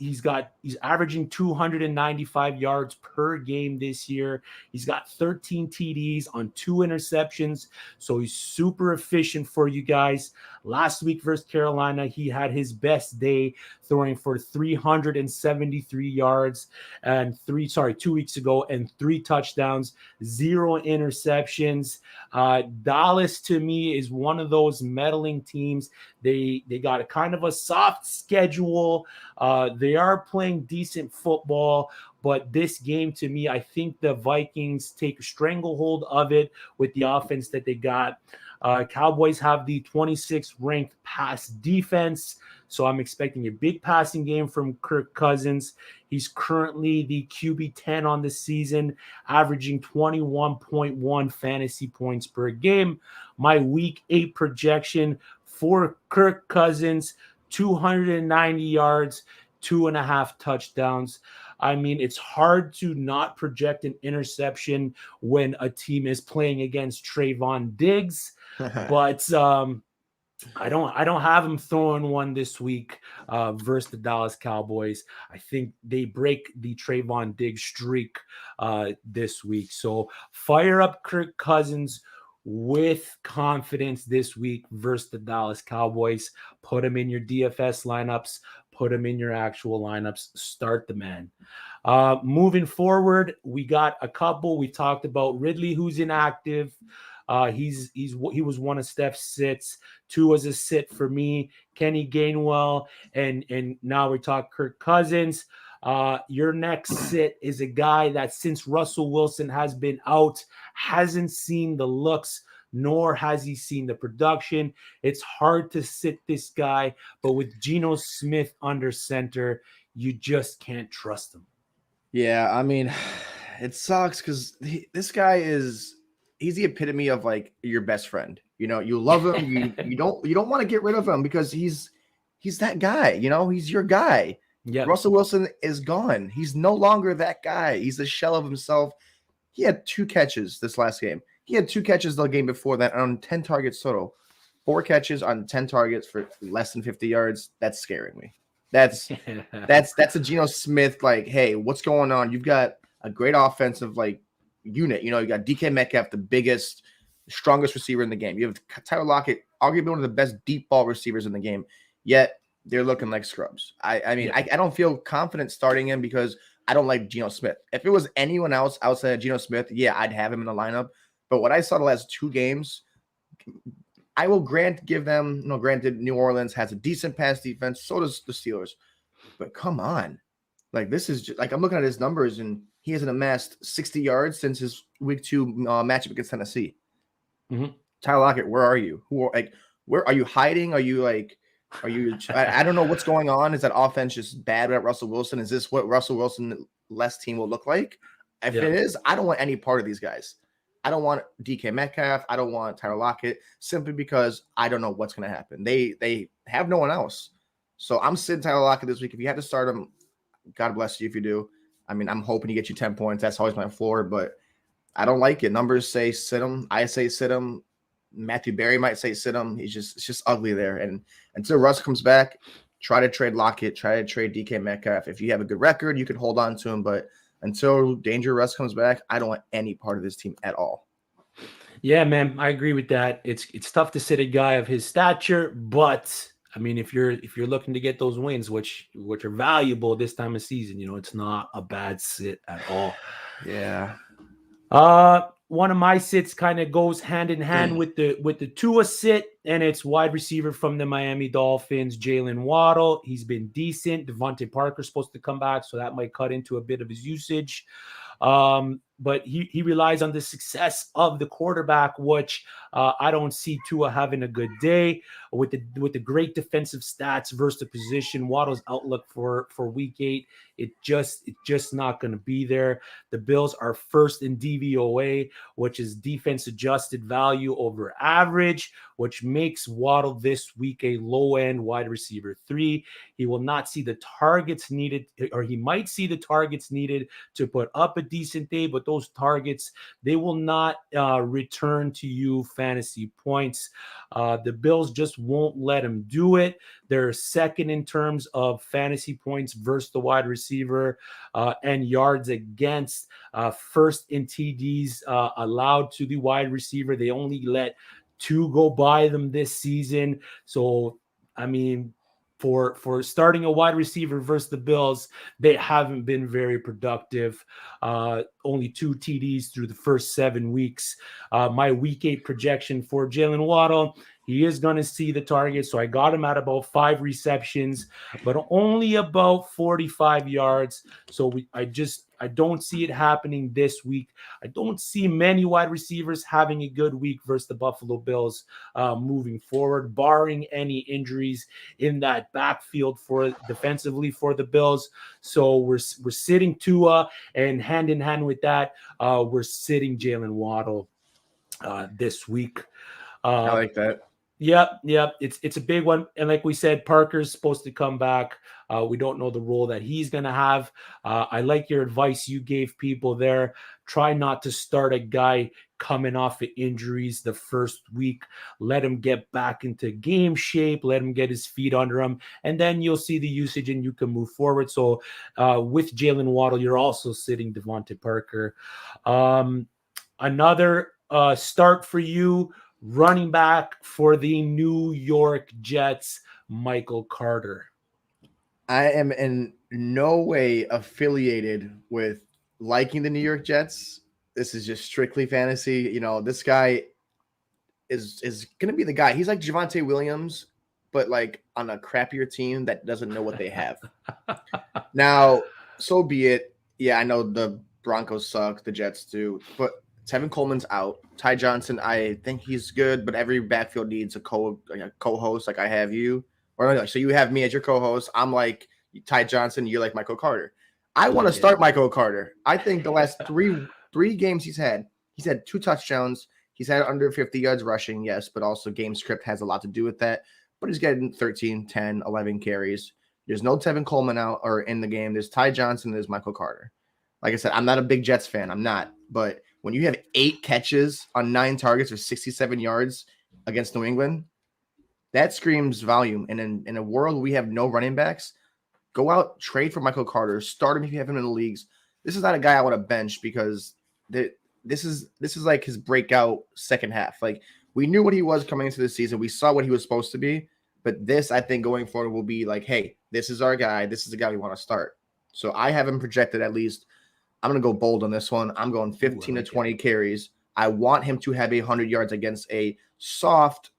averaging 295 yards per game this year. He's got 13 TDs on 2 interceptions. So he's super efficient for you guys. Last week versus Carolina, he had his best day, throwing for 373 yards and 2 weeks ago, and 3 touchdowns, 0 interceptions. Dallas, to me, is one of those meddling teams. They got a kind of a soft schedule. They are playing decent football, but this game, to me, I think the Vikings take a stranglehold of it with the offense that they got. Cowboys have the 26th ranked pass defense, so I'm expecting a big passing game from Kirk Cousins. He's currently the QB 10 on the season, averaging 21.1 fantasy points per game. My week 8 projection for Kirk Cousins, 290 yards, 2.5 touchdowns. I mean, it's hard to not project an interception when a team is playing against Trayvon Diggs, but I don't have him throwing one this week versus the Dallas Cowboys. I think they break the Trayvon Diggs streak this week. So fire up Kirk Cousins with confidence this week versus the Dallas Cowboys. Put him in your DFS lineups. Put him in your actual lineups. Start the man. Moving forward, we got a couple. We talked about Ridley, who's inactive. He was one of Steph's sits. Two was a sit for me. Kenny Gainwell, and now we talk Kirk Cousins. Your next sit is a guy that since Russell Wilson has been out, hasn't seen the looks, nor has he seen the production. It's hard to sit this guy, but with Geno Smith under center, you just can't trust him. Yeah, I mean, it sucks because this guy he's the epitome of like your best friend. You know, you love him, you don't want to get rid of him because he's that guy. You know, he's your guy. Yeah, Russell Wilson is gone. He's no longer that guy. He's a shell of himself. He had 2 catches this last game. He had 2 catches the game before that on 10 targets total. 4 catches on 10 targets for less than 50 yards. That's scaring me. That's a Geno Smith, like, hey, what's going on? You've got a great offensive like unit. You know, you got DK Metcalf, the biggest, strongest receiver in the game. You have Tyler Lockett, arguably one of the best deep ball receivers in the game. Yet they're looking like scrubs. I mean, I don't feel confident starting him because I don't like Geno Smith. If it was anyone else outside of Geno Smith, yeah, I'd have him in the lineup. But what I saw the last 2 games, I will granted New Orleans has a decent pass defense. So does the Steelers. But come on. Like, this is just, like, I'm looking at his numbers, and he hasn't amassed 60 yards since his week 2 matchup against Tennessee. Mm-hmm. Tyler Lockett, where are you? Where are you hiding? Are you I don't know what's going on. Is that offense just bad at Russell Wilson? Is this what Russell Wilson-less team will look like? If it is, I don't want any part of these guys. I don't want DK Metcalf. I don't want Tyler Lockett simply because I don't know what's going to happen. They have no one else. So I'm sitting Tyler Lockett this week. If you have to start him, God bless you if you do. I mean, I'm hoping he gets you 10 points. That's always my floor, but I don't like it. Numbers say sit him. I say sit him. Matthew Berry might say sit him. It's just ugly there. And until Russ comes back, try to trade Lockett. Try to trade DK Metcalf. If you have a good record, you can hold on to him. But until Danger Russ comes back, I don't want any part of this team at all. Yeah, man, I agree with that. It's tough to sit a guy of his stature, but I mean, if you're looking to get those wins, which are valuable this time of season, you know, it's not a bad sit at all. Yeah. One of my sits kind of goes hand in hand with the Tua sit, and it's wide receiver from the Miami Dolphins, Jaylen Waddle. He's been decent. Devontae Parker's supposed to come back, so that might cut into a bit of his usage. But he relies on the success of the quarterback, which I don't see Tua having a good day with the great defensive stats versus the position. Waddle's outlook for week 8, it's just not going to be there. The Bills are first in DVOA, which is defense adjusted value over average, which makes Waddle this week a low end wide receiver 3. He will not see the targets needed, or he might see the targets needed to put up a decent day, but those targets, they will not return to you fantasy points. The Bills just won't let him do it. They're second in terms of fantasy points versus the wide receiver and yards against, first in TDs allowed to the wide receiver. They only let 2 go by them this season. So, I mean, for starting a wide receiver versus the Bills, they haven't been very productive. Only 2 TDs through the first 7 weeks. My week 8 projection for Jalen Waddle, he is going to see the target. So I got him at about 5 receptions, but only about 45 yards. So I don't see it happening this week. I don't see many wide receivers having a good week versus the Buffalo Bills moving forward, barring any injuries in that backfield for defensively for the Bills. So we're sitting Tua, and hand in hand with that, we're sitting Jalen Waddle this week. I like that. Yep. It's a big one. And like we said, Parker's supposed to come back. We don't know the role that he's going to have. I like your advice you gave people there. Try not to start a guy coming off of injuries the first week. Let him get back into game shape. Let him get his feet under him. And then you'll see the usage and you can move forward. So with Jaylen Waddle, you're also sitting Devontae Parker. Another start for you. Running back for the New York Jets, Michael Carter. I am in no way affiliated with liking the New York Jets. This is just strictly fantasy. You know, this guy is going to be the guy. He's like Javonte Williams, but like on a crappier team that doesn't know what they have. Now, so be it. Yeah, I know the Broncos suck. The Jets do. But Tevin Coleman's out. Ty Johnson, I think he's good, but every backfield needs a co-host like I have you. Or no, so you have me as your co-host. I'm like Ty Johnson. You're like Michael Carter. I want to start Michael Carter. I think the last three games he's had 2 touchdowns. He's had under 50 yards rushing, yes, but also game script has a lot to do with that. But he's getting 13, 10, 11 carries. There's no Tevin Coleman out or in the game. There's Ty Johnson. There's Michael Carter. Like I said, I'm not a big Jets fan. I'm not. But when you have 8 catches on 9 targets for 67 yards against New England, that screams volume. And in a world where we have no running backs, go out, trade for Michael Carter, start him if you have him in the leagues. This is not a guy I want to bench because this is like his breakout second half. Like we knew what he was coming into the season. We saw what he was supposed to be. But this, I think, going forward will be like, hey, this is our guy. This is the guy we want to start. So I have him projected at least. I'm going to go bold on this one. I'm going 15 to 20 carries. I want him to have 100 yards against a soft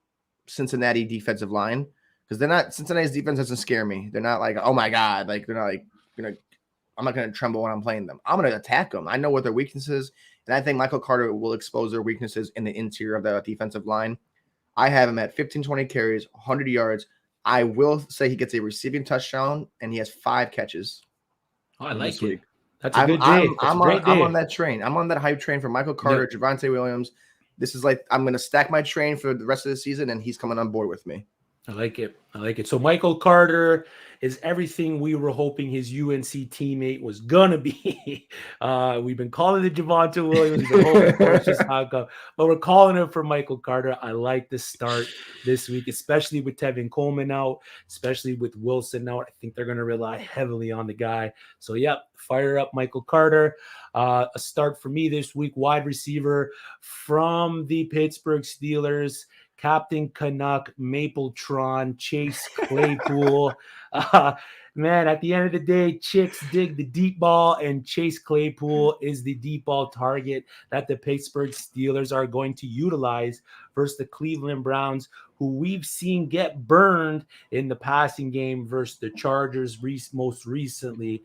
Cincinnati defensive line because they're not. Cincinnati's defense doesn't scare me. They're not like, oh my god, like they're not like I'm not going to tremble when I'm playing them. I'm going to attack them. I know what their weaknesses, and I think Michael Carter will expose their weaknesses in the interior of the defensive line. I have him at 15, 20 carries, 100 yards. I will say he gets a receiving touchdown, and he has 5 catches. Oh, I like it. That's a good day. I'm on that train. I'm on that hype train for Michael Carter, Javonte Williams. This is like I'm going to stack my train for the rest of the season, and he's coming on board with me. I like it. So Michael Carter is everything we were hoping his UNC teammate was gonna be. We've been calling it Javonte Williams, but we're calling it for Michael Carter. I like the start this week, especially with Tevin Coleman out, especially with Wilson out. I think they're gonna rely heavily on the guy. So fire up Michael Carter. A start for me this week, wide receiver from the Pittsburgh Steelers. Captain Canuck, Mapletron, Chase Claypool. Man, at the end of the day, chicks dig the deep ball, and Chase Claypool is the deep ball target that the Pittsburgh Steelers are going to utilize versus the Cleveland Browns, who we've seen get burned in the passing game versus the Chargers most recently.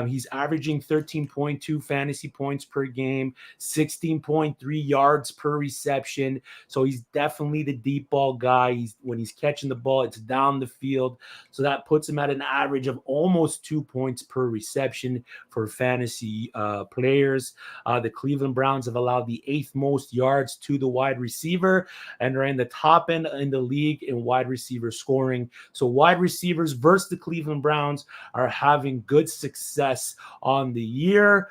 He's averaging 13.2 fantasy points per game, 16.3 yards per reception. So he's definitely the deep ball guy. When he's catching the ball, it's down the field. So that puts him at an average of almost 2 points per reception for fantasy players. The Cleveland Browns have allowed the 8th most yards to the wide receiver and are in the top end in the league in wide receiver scoring. So wide receivers versus the Cleveland Browns are having good success on the year.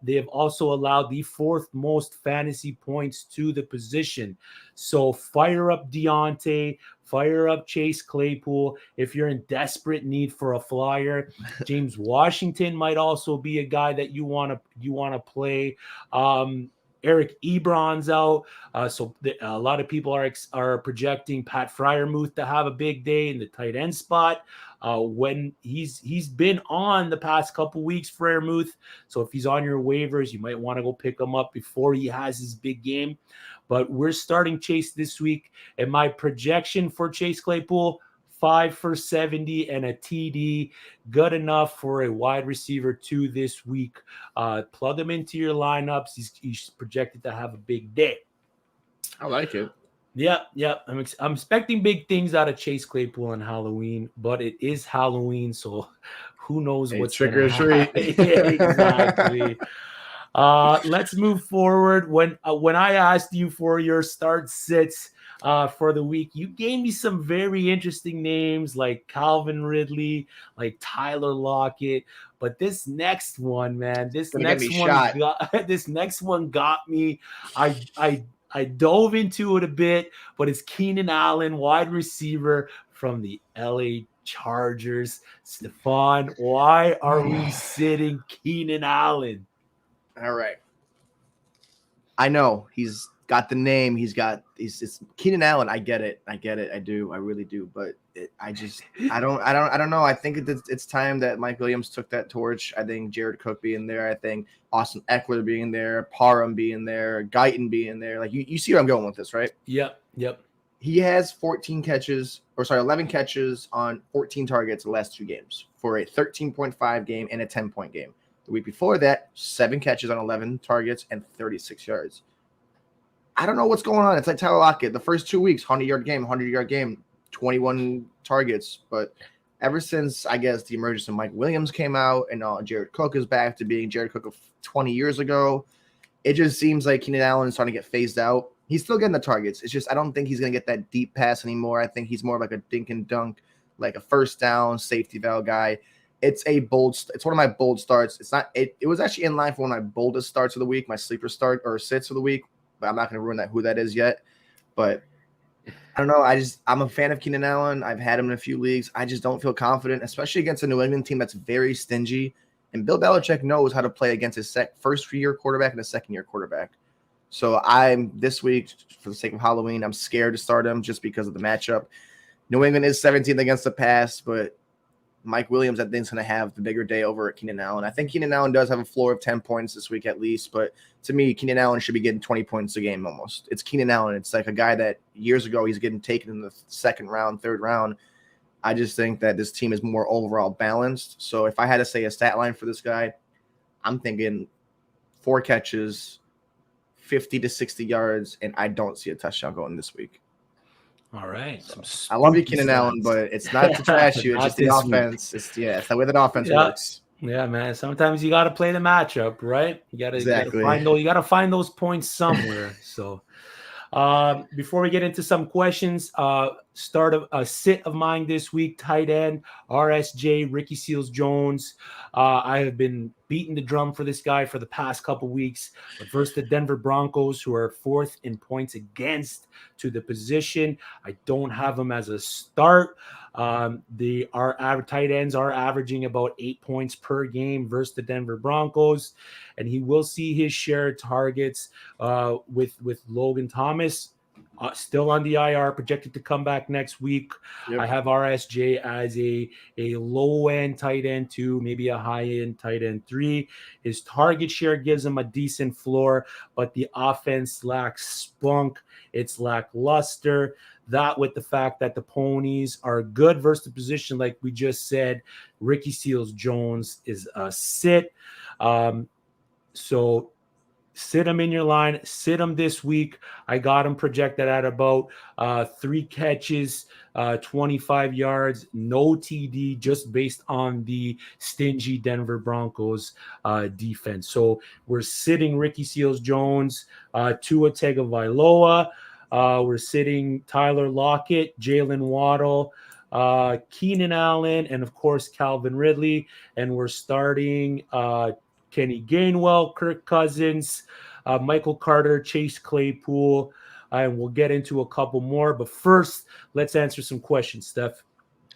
They have also allowed the 4th most fantasy points to the position. So fire up Deontay, fire up Chase Claypool. If you're in desperate need for a flyer, James Washington might also be a guy that you want to play. Eric Ebron's out, so a lot of people are projecting Pat Freiermuth to have a big day in the tight end spot. When he's been on the past couple weeks, Freiermuth. So if he's on your waivers, you might want to go pick him up before he has his big game. But we're starting Chase this week, and my projection for Chase Claypool, 5 for 70 and a TD, good enough for a wide receiver 2 this week. Plug him into your lineups. He's projected to have a big day. I like it. Yeah. I'm expecting big things out of Chase Claypool on Halloween, but it is Halloween, so who knows what's trick or treat. Exactly. Let's move forward. When I asked you for your start sits, for the week. You gave me some very interesting names like Calvin Ridley, like Tyler Lockett. But this next one, man, this next one got me. I dove into it a bit, but it's Keenan Allen, wide receiver from the LA Chargers. Stefan, why are we sitting Keenan Allen? All right. I know he's got the name. He's Keenan Allen. I get it. I do. I really do. But I don't know. I think it's time that Mike Williams took that torch. I think Jared Cook being there. I think Austin Eckler being there, Parham being there, Guyton being there. Like you see where I'm going with this, right? Yep. He has 11 catches on 14 targets the last 2 games for a 13.5 game and a 10-point game. The week before that, 7 catches on 11 targets and 36 yards. I don't know what's going on. It's like Tyler Lockett. The first 2 weeks, 100-yard game, 21 targets. But ever since, I guess, the emergence of Mike Williams came out and Jared Cook is back to being Jared Cook of 20 years ago, it just seems like Keenan Allen is starting to get phased out. He's still getting the targets. It's just I don't think he's going to get that deep pass anymore. I think he's more like a dink and dunk, like a first down, safety valve guy. It's one of my bold starts. It was actually in line for one of my boldest starts of the week, my sleeper start or sits of the week, but I'm not going to ruin who that is yet. But I don't know. I'm a fan of Keenan Allen. I've had him in a few leagues. I just don't feel confident, especially against a New England team that's very stingy. And Bill Belichick knows how to play against his first-year quarterback and a second-year quarterback. So this week, for the sake of Halloween, I'm scared to start him just because of the matchup. New England is 17th against the pass, but Mike Williams, I think, is going to have the bigger day over at Keenan Allen. I think Keenan Allen does have a floor of 10 points this week at least, but to me, Keenan Allen should be getting 20 points a game almost. It's Keenan Allen. It's like a guy that years ago he's getting taken in the second round, third round. I just think that this team is more overall balanced. So if I had to say a stat line for this guy, I'm thinking 4 catches, 50 to 60 yards, and I don't see a touchdown going this week. All right. I love you, Keenan Allen, but it's not to trash you. It's just the offense. It's the way that offense works. Yeah, man. Sometimes you got to play the matchup, right? You got to find those points somewhere. So before we get into some questions, start a sit of mine this week, tight end, RSJ, Ricky Seals-Jones. I have been beating the drum for this guy for the past couple weeks, but versus the Denver Broncos, who are 4th in points against to the position. I don't have him as a start. Our tight ends are averaging about 8 points per game versus the Denver Broncos, and he will see his share of targets with Logan Thomas. Still on the IR, projected to come back next week. Yep. I have RSJ as a low-end tight end 2, maybe a high-end tight end 3. His target share gives him a decent floor, but the offense lacks spunk. It's lackluster. That with the fact that the ponies are good versus the position, like we just said, Ricky Seals-Jones is a sit. So sit him in your line. Sit him this week. I got him projected at about 3 catches, 25 yards, no TD, just based on the stingy Denver Broncos defense. So we're sitting Ricky Seals-Jones, Tua Tagovailoa. We're sitting Tyler Lockett, Jaylen Waddle, Keenan Allen, and of course Calvin Ridley. And we're starting Kenny Gainwell, Kirk Cousins, Michael Carter, Chase Claypool, and we'll get into a couple more. But first, let's answer some questions, Steph.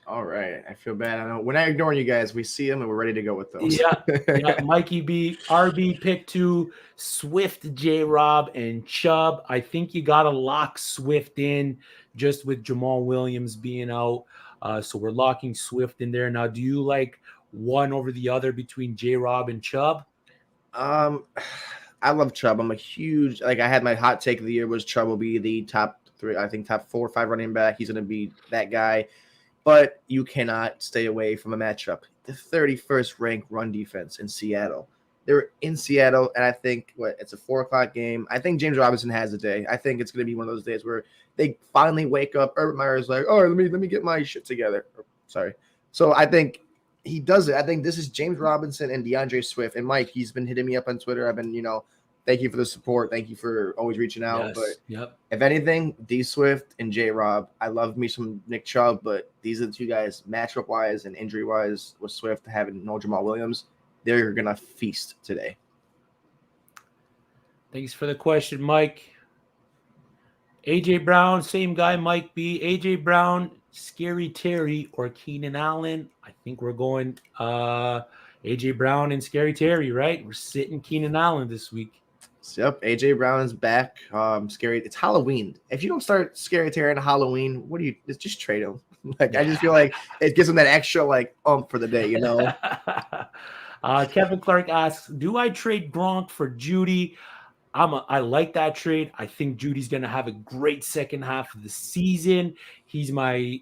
All right. I feel bad. I know we're not ignoring you guys. We see them and we're ready to go with those. Yeah. Mikey B, RB pick 2, Swift, J-Rob, and Chubb. I think you got to lock Swift in just with Jamal Williams being out. So we're locking Swift in there. Now, do you like one over the other between J-Rob and Chubb? I love Chubb. I'm a huge, I had my hot take of the year was Chubb will be the top 3, I think top 4 or 5 running back. He's going to be that guy, but you cannot stay away from a matchup. The 31st ranked run defense in Seattle. They're in Seattle, and I think it's a 4:00 game. I think James Robinson has a day. I think it's going to be one of those days where they finally wake up. Urban Meyer's like, oh, let me get my shit together. Sorry. So I think he does it. I think this is James Robinson and DeAndre Swift. And Mike, he's been hitting me up on Twitter. I've been, Thank you for the support. Thank you for always reaching out. Yes. But if anything, D Swift and J Rob, I love me some Nick Chubb, but these are the two guys, matchup wise and injury wise, with Swift having no Jamal Williams, they're gonna feast today. Thanks for the question, Mike. AJ Brown, same guy, Mike B. AJ Brown, Scary Terry, or Keenan Allen. I think we're going AJ Brown and Scary Terry, right? We're sitting Keenan Allen this week. Yep, AJ Brown is back. Scary. It's Halloween. If you don't start Scary Terry on Halloween, what do you just trade him? I just feel like it gives him that extra for the day, Kevin Clark asks, do I trade Gronk for Judy? I like that trade. I think Judy's gonna have a great second half of the season. He's my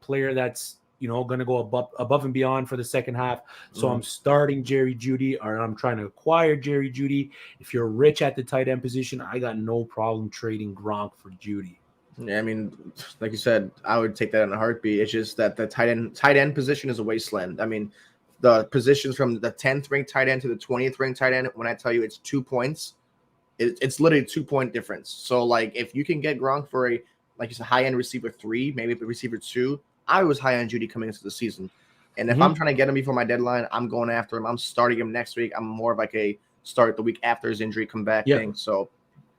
player that's going to go above and beyond for the second half. So I'm starting Jerry Judy, or I'm trying to acquire Jerry Judy. If you're rich at the tight end position, I got no problem trading Gronk for Judy. Yeah, I mean, like you said, I would take that in a heartbeat. It's just that the tight end position is a wasteland. I mean, the positions from the 10th ranked tight end to the 20th ranked tight end, when I tell you it's 2 points, it's literally a 2-point difference. So, if you can get Gronk for a high-end receiver 3, maybe a receiver 2, I was high on Judy coming into the season. And if I'm trying to get him before my deadline, I'm going after him. I'm starting him next week. I'm more of a start the week after his injury come back thing. So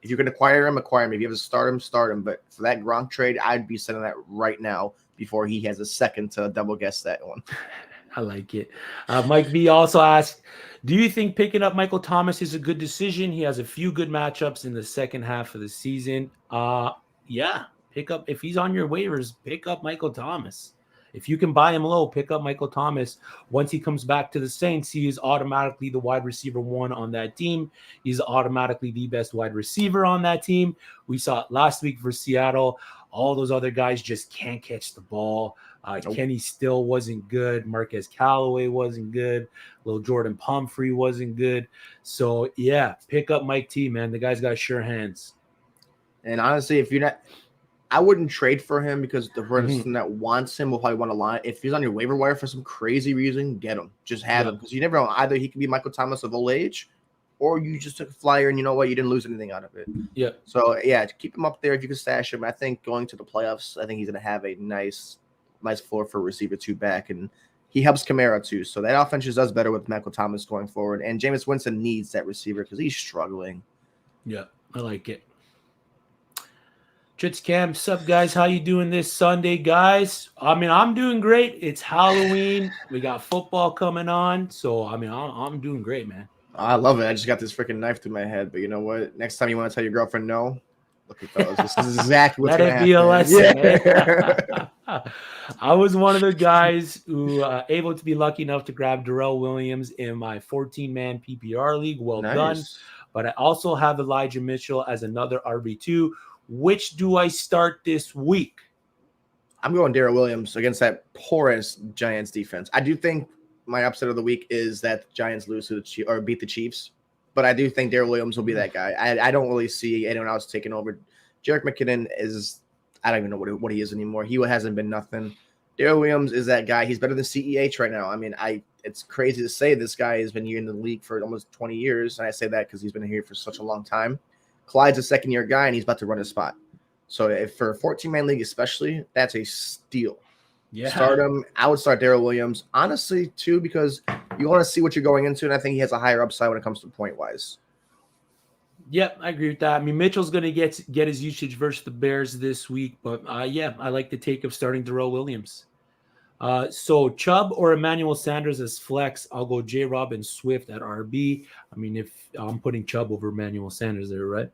if you can acquire him, acquire him. If you have to start him, start him. But for that Gronk trade, I'd be sending that right now before he has a second to double guess that one. I like it. Mike B also asked, do you think picking up Michael Thomas is a good decision? He has a few good matchups in the second half of the season. Yeah. Pick up, if he's on your waivers, pick up Michael Thomas. If you can buy him low, pick up Michael Thomas. Once he comes back to the Saints, he is automatically the wide receiver 1 on that team. He's automatically the best wide receiver on that team. We saw it last week for Seattle. All those other guys just can't catch the ball. Kenny Still wasn't good. Marquez Callaway wasn't good. Lil Jordan Pumphrey wasn't good. So, yeah, pick up Mike T, man. The guy's got sure hands. And honestly, if you're not – I wouldn't trade for him because the person that wants him will probably want to line. If he's on your waiver wire for some crazy reason, get him. Just have him because you never know. Either he could be Michael Thomas of old age, or you just took a flyer and you know what? You didn't lose anything out of it. Yeah. So, yeah, keep him up there if you can stash him. I think going to the playoffs, I think he's going to have a nice floor for receiver 2 back, and he helps Kamara too. So that offense just does better with Michael Thomas going forward. And Jameis Winston needs that receiver because he's struggling. Yeah, I like it. Jits Cam, sup guys? How you doing this Sunday, guys? I mean, I'm doing great. It's Halloween. We got football coming on, so I mean, I'm doing great, man. I love it. I just got this freaking knife through my head, but you know what? Next time you want to tell your girlfriend no, look at those. This is exactly what's going to happen. Let it be a lesson. Yeah. I was one of the guys who able to be lucky enough to grab Darrell Williams in my 14-man PPR league. Well done. But I also have Elijah Mitchell as another RB2. Which do I start this week? I'm going Daryl Williams against that porous Giants defense. I do think my upset of the week is that the Giants lose to or beat the Chiefs, but I do think Darrell Williams will be that guy. I don't really see anyone else taking over. Jerick McKinnon is – I don't even know what he is anymore. He hasn't been nothing. Darrell Williams is that guy. He's better than CEH right now. I mean, it's crazy to say this guy has been here in the league for almost 20 years, and I say that because he's been here for such a long time. Clyde's a second-year guy, and he's about to run his spot. So if for a 14-man league especially, that's a steal. Yeah. Start him. I would start Daryl Williams. Honestly, too, because you want to see what you're going into, and I think he has a higher upside when it comes to point-wise. Yep, I agree with that. I mean, Mitchell's going to get his usage versus the Bears this week, but, yeah, I like the take of starting Darrell Williams. So Chubb or Emmanuel Sanders as flex, I'll go J-Rob and Swift at RB. I mean, if I'm putting Chubb over Emmanuel Sanders there, right?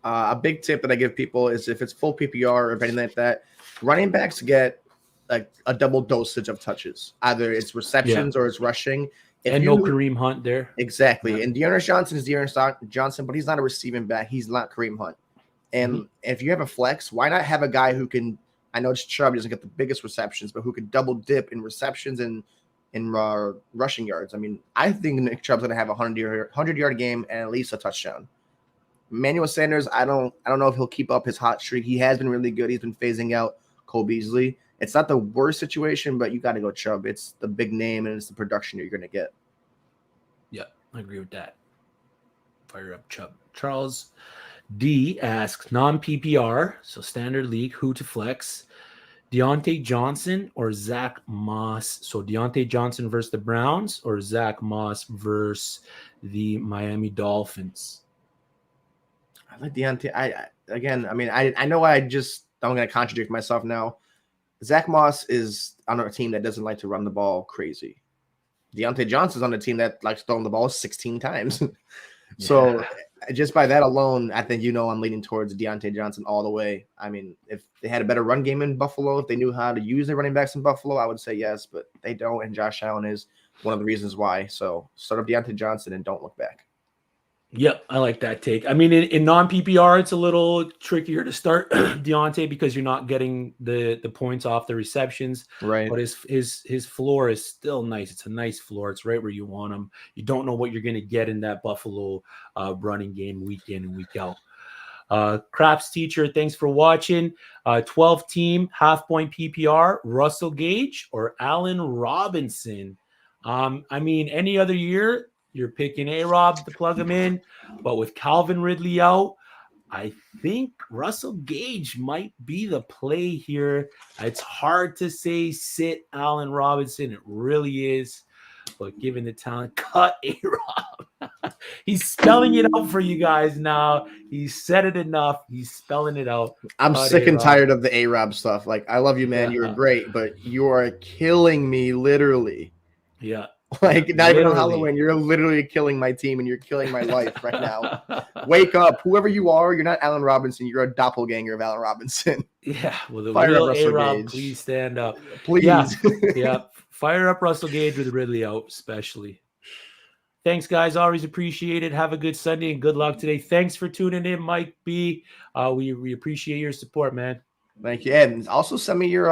A big tip that I give people is if it's full PPR or anything like that, running backs get like a double dosage of touches. Either it's receptions or it's rushing. No Kareem Hunt there. Exactly. Yeah. And Dearness Johnson is Dearness Johnson, but he's not a receiving back. He's not Kareem Hunt. And if you have a flex, why not have a guy who can – I know Chubb doesn't get the biggest receptions, but who could double dip in receptions and in rushing yards. I mean, I think Nick Chubb's going to have a 100-yard game and at least a touchdown. Emmanuel Sanders, I don't know if he'll keep up his hot streak. He has been really good. He's been phasing out Cole Beasley. It's not the worst situation, but you got to go Chubb. It's the big name and it's the production you're going to get. Yeah, I agree with that. Fire up Chubb. Charles D asks non-PPR, so standard league, who to flex? Deontay Johnson or Zach Moss? So Deontay Johnson versus the Browns or Zach Moss versus the Miami Dolphins? I like Deontay. I know I'm going to contradict myself now. Zach Moss is on a team that doesn't like to run the ball crazy. Deontay Johnson's on a team that likes throwing the ball 16 times. So just by that alone, I think I'm leaning towards Deontay Johnson all the way. I mean, if they had a better run game in Buffalo, if they knew how to use their running backs in Buffalo, I would say yes, but they don't, and Josh Allen is one of the reasons why. So start up Deontay Johnson and don't look back. Yep, I like that take. I mean, in non-PPR, it's a little trickier to start Deontay because you're not getting the points off the receptions. Right. But his floor is still nice. It's a nice floor. It's right where you want him. You don't know what you're going to get in that Buffalo running game week in and week out. Craps teacher, thanks for watching. 12-team, half-point PPR, Russell Gage or Allen Robinson? I mean, any other year, you're picking A-Rob to plug him in, but with Calvin Ridley out, I think Russell Gage might be the play here. It's hard to say sit Allen Robinson. It really is. But given the talent, cut A-Rob. He's spelling it out for you guys now. He's said it enough. He's spelling it out. I'm cut sick A-Rob. and tired of the A-Rob stuff. Like, I love you, man. You're great, but you are killing me literally. Yeah. Like, not even on Literally. Halloween. You're literally killing my team and you're killing my life right now. Wake up. Whoever you are, you're not Allen Robinson. You're a doppelganger of Allen Robinson. Yeah. Well, the Fire real up Russell A-Rob, Gage. please stand up. Please. Yeah. Yeah. Fire up Russell Gage with Ridley out, especially. Thanks, guys. Always appreciate it. Have a good Sunday and good luck today. Thanks for tuning in, Mike B. We appreciate your support, man. Thank you. And also send me your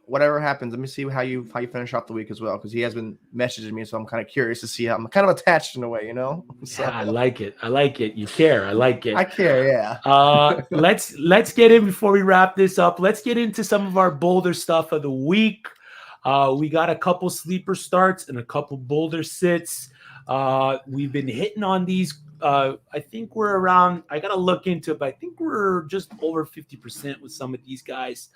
whatever happens. Let me see how you finish off the week as well, because he has been messaging me, so I'm kind of curious to see how I'm kind of attached in a way, So, Yeah, I like it. I like it. You care. I like it. I care, yeah. Let's get in before we wrap this up. Let's get into some of our bolder stuff of the week. We got a couple sleeper starts and a couple bolder sits. We've been hitting on these. I think we're around, I got to look into it, but I think we're just over 50% with some of these guys.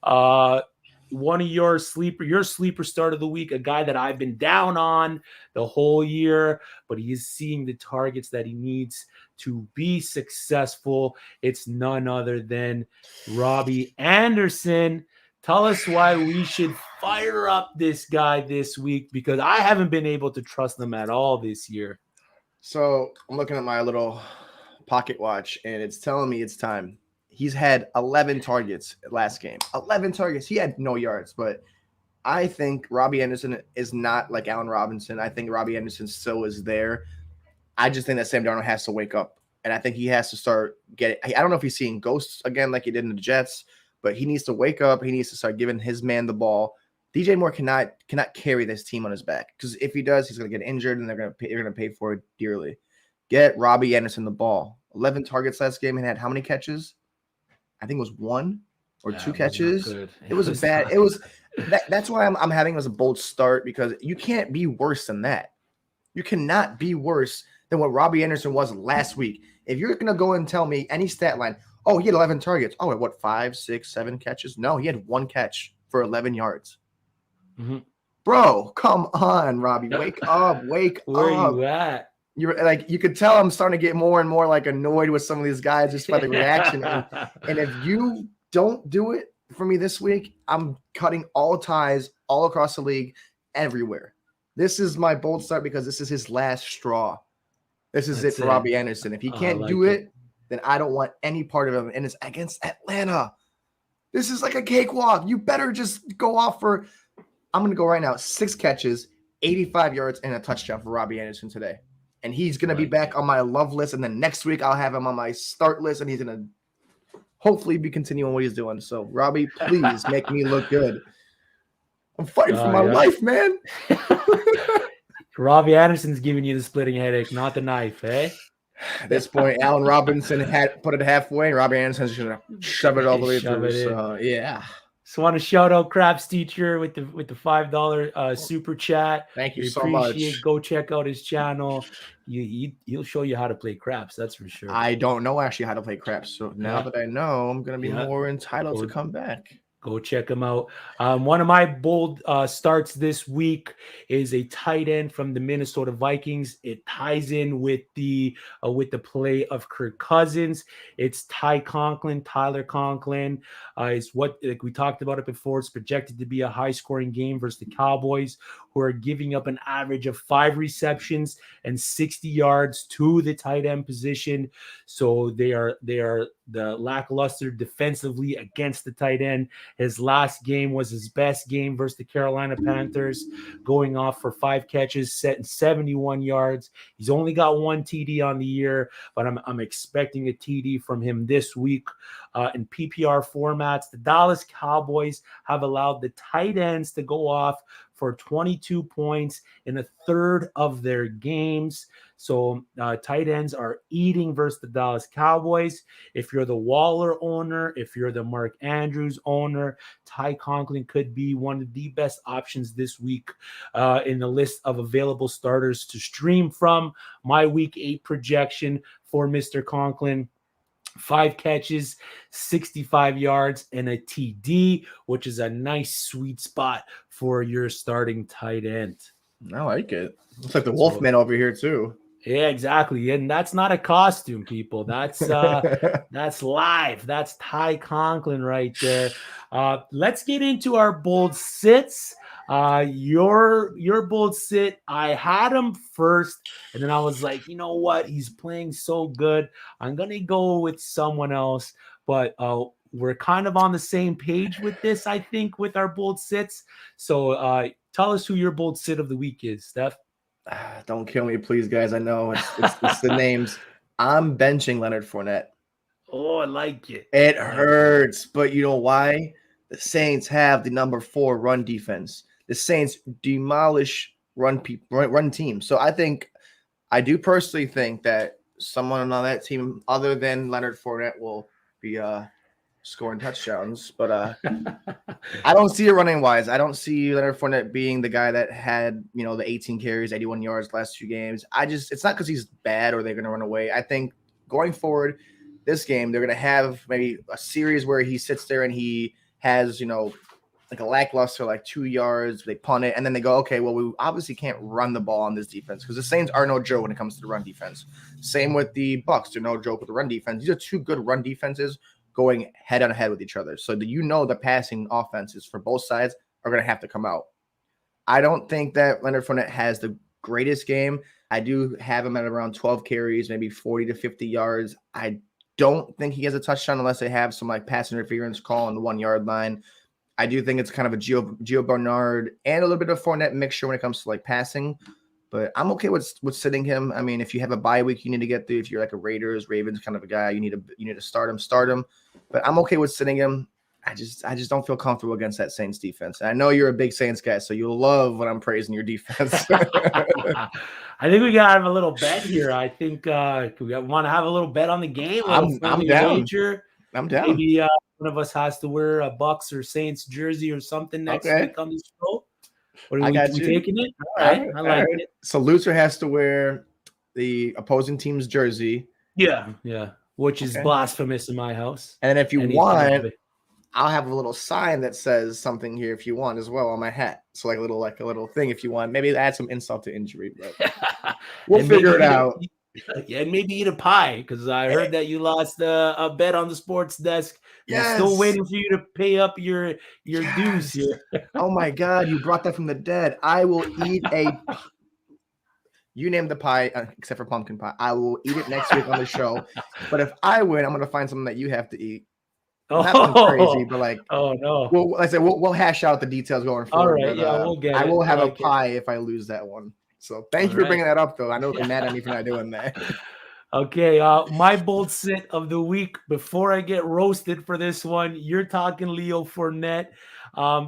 One of your sleeper start of the week, a guy that I've been down on the whole year, but he is seeing the targets that he needs to be successful. It's none other than Robbie Anderson. Tell us why we should fire up this guy this week, because I haven't been able to trust them at all this year. So I'm looking at my little pocket watch, and it's telling me it's time. He's had 11 targets last game. 11 targets. He had no yards, but I think Robbie Anderson is not like Allen Robinson. I think Robbie Anderson still is there. I just think that Sam Darnold has to wake up, and I think he has to start getting – I don't know if he's seeing ghosts again like he did in the Jets, but he needs to wake up. He needs to start giving his man the ball. DJ Moore cannot carry this team on his back, because if he does, he's going to get injured, and they're going to pay for it dearly. Get Robbie Anderson the ball. 11 targets last game and had how many catches? I think it was 1 or 2 catches. It was a bad. It was that's why I'm having as a bold start, because you can't be worse than that. You cannot be worse than what Robbie Anderson was last week. If you're going to go and tell me any stat line, oh, he had 11 targets. Oh, what, 5, 6, 7 catches? No, he had 1 catch for 11 yards. Mm-hmm. Bro, come on, Robbie. Wake up. Where are you at? You're like, you could tell I'm starting to get more and more like annoyed with some of these guys just by the reaction. And if you don't do it for me this week, I'm cutting all ties all across the league everywhere. This is my bold start, because this is his last straw. This is it for Robbie Anderson. If he can't do it, then I don't want any part of him. And it's against Atlanta. This is like a cakewalk. You better just go off for, I'm going to go right now, 6 catches, 85 yards, and a touchdown for Robbie Anderson today. And he's going to be back on my love list. And then next week I'll have him on my start list, and he's going to hopefully be continuing what he's doing. So, Robbie, please make me look good. I'm fighting for my life, man. Robbie Anderson's giving you the splitting headache, not the knife, eh? At this point, Allen Robinson had put it halfway, and Robbie Anderson's going to shove it all the way through. So, yeah. Just want to shout out Craps Teacher with the $5 super chat. Thank you We so appreciate. much. Go check out his channel. He'll show you how to play craps. That's for sure. I don't know actually how to play craps, so now that I know, I'm gonna be more entitled to come back. Go check him out. One of my bold starts this week is a tight end from the Minnesota Vikings. It ties in with the play of Kirk Cousins. It's Tyler Conklin. Is what, like we talked about it before. It's projected to be a high-scoring game versus the Cowboys, who are giving up an average of 5 receptions and 60 yards to the tight end position. So they are the lackluster defensively against the tight end. His last game was his best game versus the Carolina Panthers, going off for 5 catches, setting 71 yards. He's only got 1 TD on the year, but I'm expecting a TD from him this week. In PPR formats, the Dallas Cowboys have allowed the tight ends to go off for 22 points in a third of their games. So tight ends are eating versus the Dallas Cowboys. If you're the Waller owner, if you're the Mark Andrews owner, Ty Conklin could be one of the best options this week in the list of available starters to stream from. My week 8 projection for Mr. Conklin: 5 catches, 65 yards, and a TD, which is a nice sweet spot for your starting tight end. I like it. Looks like the Wolfman over here too. Yeah, exactly. And that's not a costume, people. That's that's live. That's Ty Conklin right there. Let's get into our bold sits. Your bold sit, I had him first, and then I was like, you know what? He's playing so good. I'm gonna go with someone else, but we're kind of on the same page with this, I think, with our bold sits. So tell us who your bold sit of the week is, Steph. Don't kill me, please, guys. I know it's the names. I'm benching Leonard Fournette. Oh, I like it. It hurts, but you know why? The Saints have the number 4 run defense. The Saints demolish run teams. So I do personally think that someone on that team other than Leonard Fournette will be scoring touchdowns. But I don't see it running wise. I don't see Leonard Fournette being the guy that had, the 18 carries, 81 yards last 2 games. It's not because he's bad or they're going to run away. I think going forward, this game, they're going to have maybe a series where he sits there and he has, like a lackluster, 2 yards, they punt it, and then they go, okay, well, we obviously can't run the ball on this defense because the Saints are no joke when it comes to the run defense. Same with the Bucs. They're no joke with the run defense. These are 2 good run defenses going head on head with each other. So the passing offenses for both sides are going to have to come out. I don't think that Leonard Fournette has the greatest game. I do have him at around 12 carries, maybe 40 to 50 yards. I don't think he has a touchdown unless they have some pass interference call on the 1 yard line. I do think it's kind of a Gio Bernard and a little bit of Fournette mixture when it comes to passing, but I'm okay with sitting him. I mean, if you have a bye week, you need to get through. If you're like a Raiders, Ravens kind of a guy, you need to start him. But I'm okay with sitting him. I just don't feel comfortable against that Saints defense. And I know you're a big Saints guy, so you'll love when I'm praising your defense. I think we got to have a little bet here. I think we want to have a little bet on the game. I'm down. Wager. I'm down. Maybe one of us has to wear a Bucs or Saints jersey or something next week on this show. What are we taking it? All right. I like it. So loser has to wear the opposing team's jersey. Yeah. Which is blasphemous in my house. And then if you want, I'll have a little sign that says something here if you want as well on my hat. So like a little thing if you want. Maybe add some insult to injury, but we'll figure it out. Yeah, and maybe eat a pie because I heard that you lost a bet on the sports desk. Yes. I'm still waiting for you to pay up your dues here. Oh my God, you brought that from the dead. I will eat you name the pie, except for pumpkin pie. I will eat it next week on the show. But if I win, I'm going to find something that you have to eat. That one's crazy, but oh no. Well, like I said, we'll hash out the details going forward. All right, we'll get it. I will have a pie if I lose that one. So thank you for bringing that up, though. I know they're mad at me for not doing that. Okay, my bold sit of the week. Before I get roasted for this one, you're talking Leo Fournette.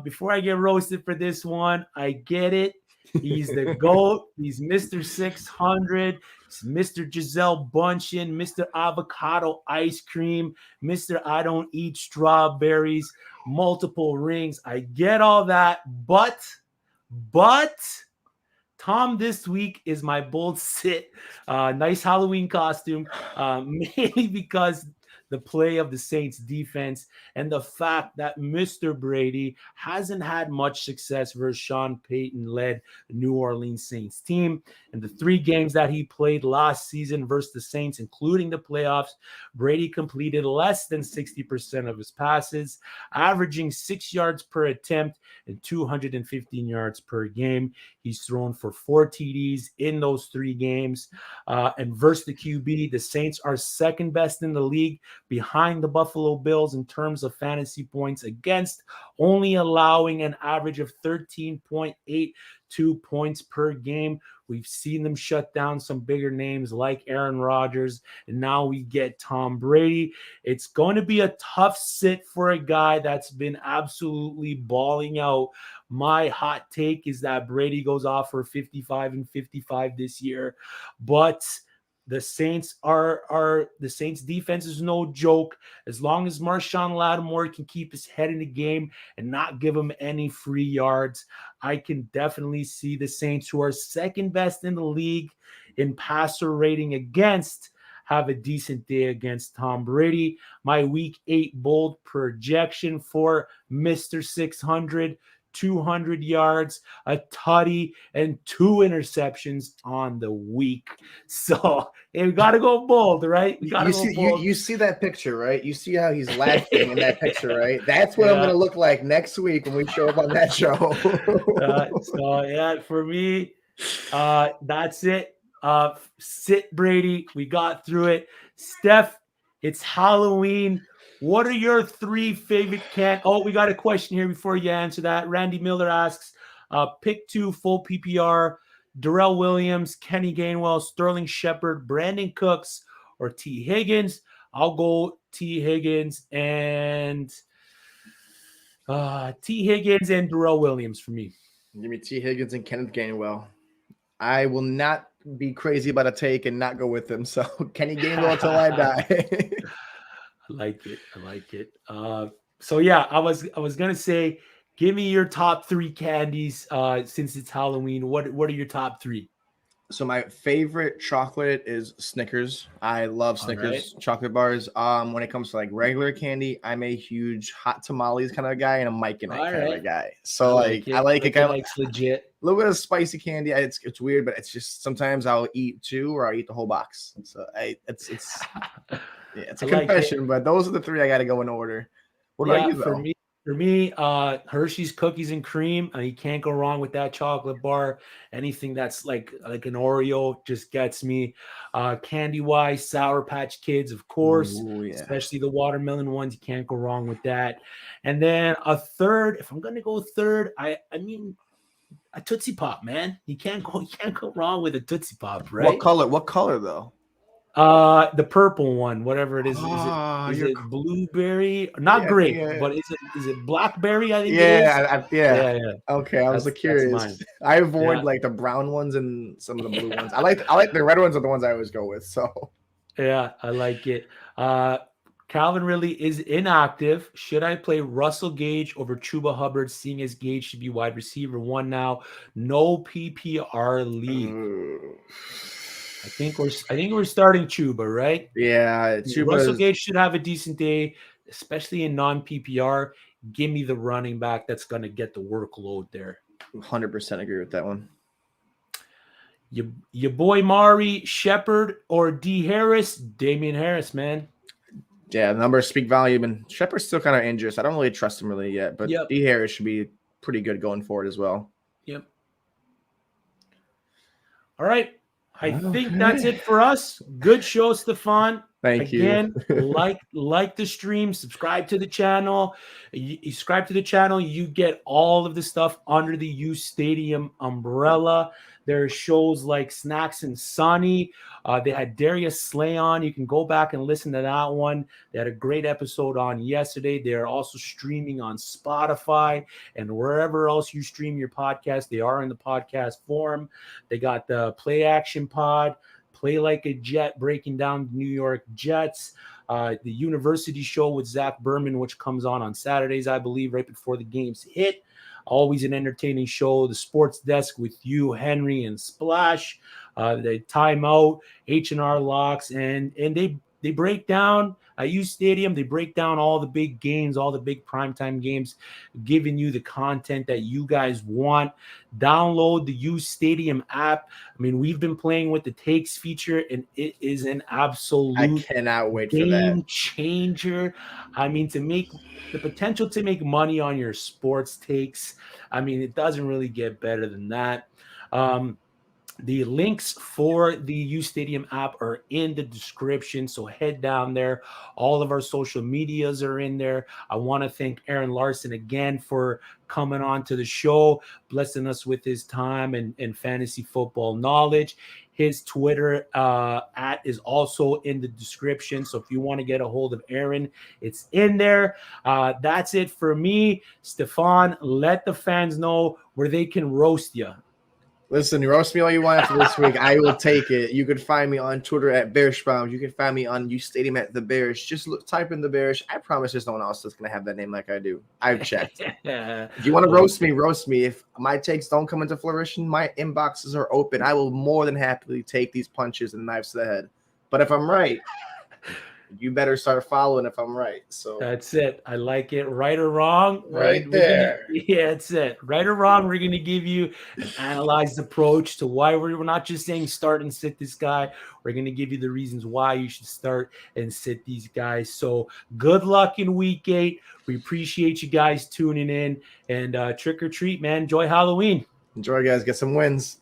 Before I get roasted for this one, I get it. He's the GOAT. He's Mr. 600. Mr. Giselle Bundchen, Mr. Avocado Ice Cream, Mr. I Don't Eat Strawberries, multiple rings. I get all that, but Tom this week is my bold sit. Nice Halloween costume, mainly because the play of the Saints defense and the fact that Mr. Brady hasn't had much success versus Sean Payton-led New Orleans Saints team. And the 3 games that he played last season versus the Saints, including the playoffs, Brady completed less than 60% of his passes, averaging 6 yards per attempt and 215 yards per game. He's thrown for 4 TDs in those 3 games. And versus the QB, the Saints are second best in the league behind the Buffalo Bills in terms of fantasy points against, only allowing an average of 13.82 points per game. We've seen them shut down some bigger names like Aaron Rodgers, and now we get Tom Brady. It's going to be a tough sit for a guy that's been absolutely balling out. My hot take is that Brady goes off for 55 and 55 this year, but the Saints the Saints defense is no joke. As long as Marshawn Lattimore can keep his head in the game and not give him any free yards, I can definitely see the Saints, who are second best in the league in passer rating against, have a decent day against Tom Brady. My week 8 bold projection for Mr. 600, 200 yards, a tutty, and 2 interceptions on the week. So we got to go bold, right? We gotta go bold. You see that picture, right? You see how he's laughing in that picture, right? That's what I'm going to look like next week when we show up on that show. For me, that's it. Sit Brady. We got through it. Steph, it's Halloween. What are your 3 favorite we got a question here before you answer that. Randy Miller asks, pick 2 full PPR, Darrell Williams, Kenny Gainwell, Sterling Shepard, Brandon Cooks, or T. Higgins. I'll go T. Higgins and Darrell Williams for me. Give me T. Higgins and Kenneth Gainwell. I will not be crazy about a take and not go with him. So Kenny Gainwell until I die. I like it. So yeah, I was gonna say, give me your top 3 candies. Since it's Halloween, what are your top 3? So my favorite chocolate is Snickers. I love Snickers chocolate bars. When it comes to like regular candy, I'm a huge hot tamales kind of guy and a Mike and I kind of guy. So I like it kind of legit. A little bit of spicy candy. It's weird, but it's just sometimes I'll eat 2 or I'll eat the whole box. So it's a confession, but those are the 3 I got to go in order. What about you, though? For me, Hershey's cookies and cream. You can't go wrong with that chocolate bar. Anything that's like an Oreo just gets me. Candy-wise, Sour Patch Kids, of course. Ooh, yeah. Especially the watermelon ones. You can't go wrong with that. And then a third, if I'm gonna go third, I mean a Tootsie Pop, man. You can't go wrong with a Tootsie Pop, right? What color though? The purple one, whatever it is. Is it blueberry? Not grape, but is it blackberry? I think it is. Yeah. Okay, I was curious. I avoid like the brown ones and some of the blue ones. I like the red ones are the ones I always go with. So yeah, I like it. Calvin Ridley is inactive. Should I play Russell Gage over Chuba Hubbard, seeing as Gage should be wide receiver 1 now? No PPR league. I think we're starting Chuba, right? Yeah, Russell Gage should have a decent day, especially in non-PPR. Give me the running back that's going to get the workload there. 100% agree with that one. Your boy Mari, Shepard, or D. Harris? Damian Harris, man. Yeah, the numbers speak volume, and Shepard's still kind of injured, so I don't really trust him really yet. But D. Harris should be pretty good going forward as well. Yep. All right. I think that's it for us. Good show, Stefan. Thank you. Again, like the stream, subscribe to the channel. You subscribe to the channel, you get all of the stuff under the uSTADIUM umbrella. There are shows like Snacks and Sonny. They had Darius Slay on. You can go back and listen to that one. They had a great episode on yesterday. They are also streaming on Spotify and wherever else you stream your podcast. They are in the podcast form. They got the Play Action Pod, Play Like a Jet, breaking down the New York Jets. The University Show with Zach Berman, which comes on Saturdays, I believe, right before the games hit. Always an entertaining show. The Sports Desk with you, Henry, and Splash. The Timeout, H&R Locks, and they break down at uSTADIUM. They break down all the big games, all the big primetime games, giving you the content that you guys want. Download the uSTADIUM app. I mean, we've been playing with the takes feature, and it is an absolute I cannot wait for that. Game changer. I mean, to make the potential to make money on your sports takes. I mean, it doesn't really get better than that. The links for the uSTADIUM app are in the description, so head down there. All of our social medias are in there. I want to thank Aaron Larson again for coming on to the show, blessing us with his time and fantasy football knowledge. His Twitter @ is also in the description, so if you want to get a hold of Aaron, it's in there. That's it for me. Stefan, let the fans know where they can roast you. Listen, you roast me all you want after this week. I will take it. You can find me on Twitter at Bearshbound. You can find me on uSTADIUM at The Bearish. Just type in The Bearish. I promise there's no one else that's going to have that name like I do. I've checked. If you want to roast me, roast me. If my takes don't come into fruition, my inboxes are open. I will more than happily take these punches and knives to the head. But if I'm right, you better start following if I'm right. So that's it. I like it. Right or wrong? Right there. Yeah, that's it. Right or wrong, we're going to give you an analyzed approach to why we're not just saying start and sit this guy. We're going to give you the reasons why you should start and sit these guys. So good luck in week 8. We appreciate you guys tuning in, and trick or treat, man. Enjoy Halloween. Enjoy, guys. Get some wins.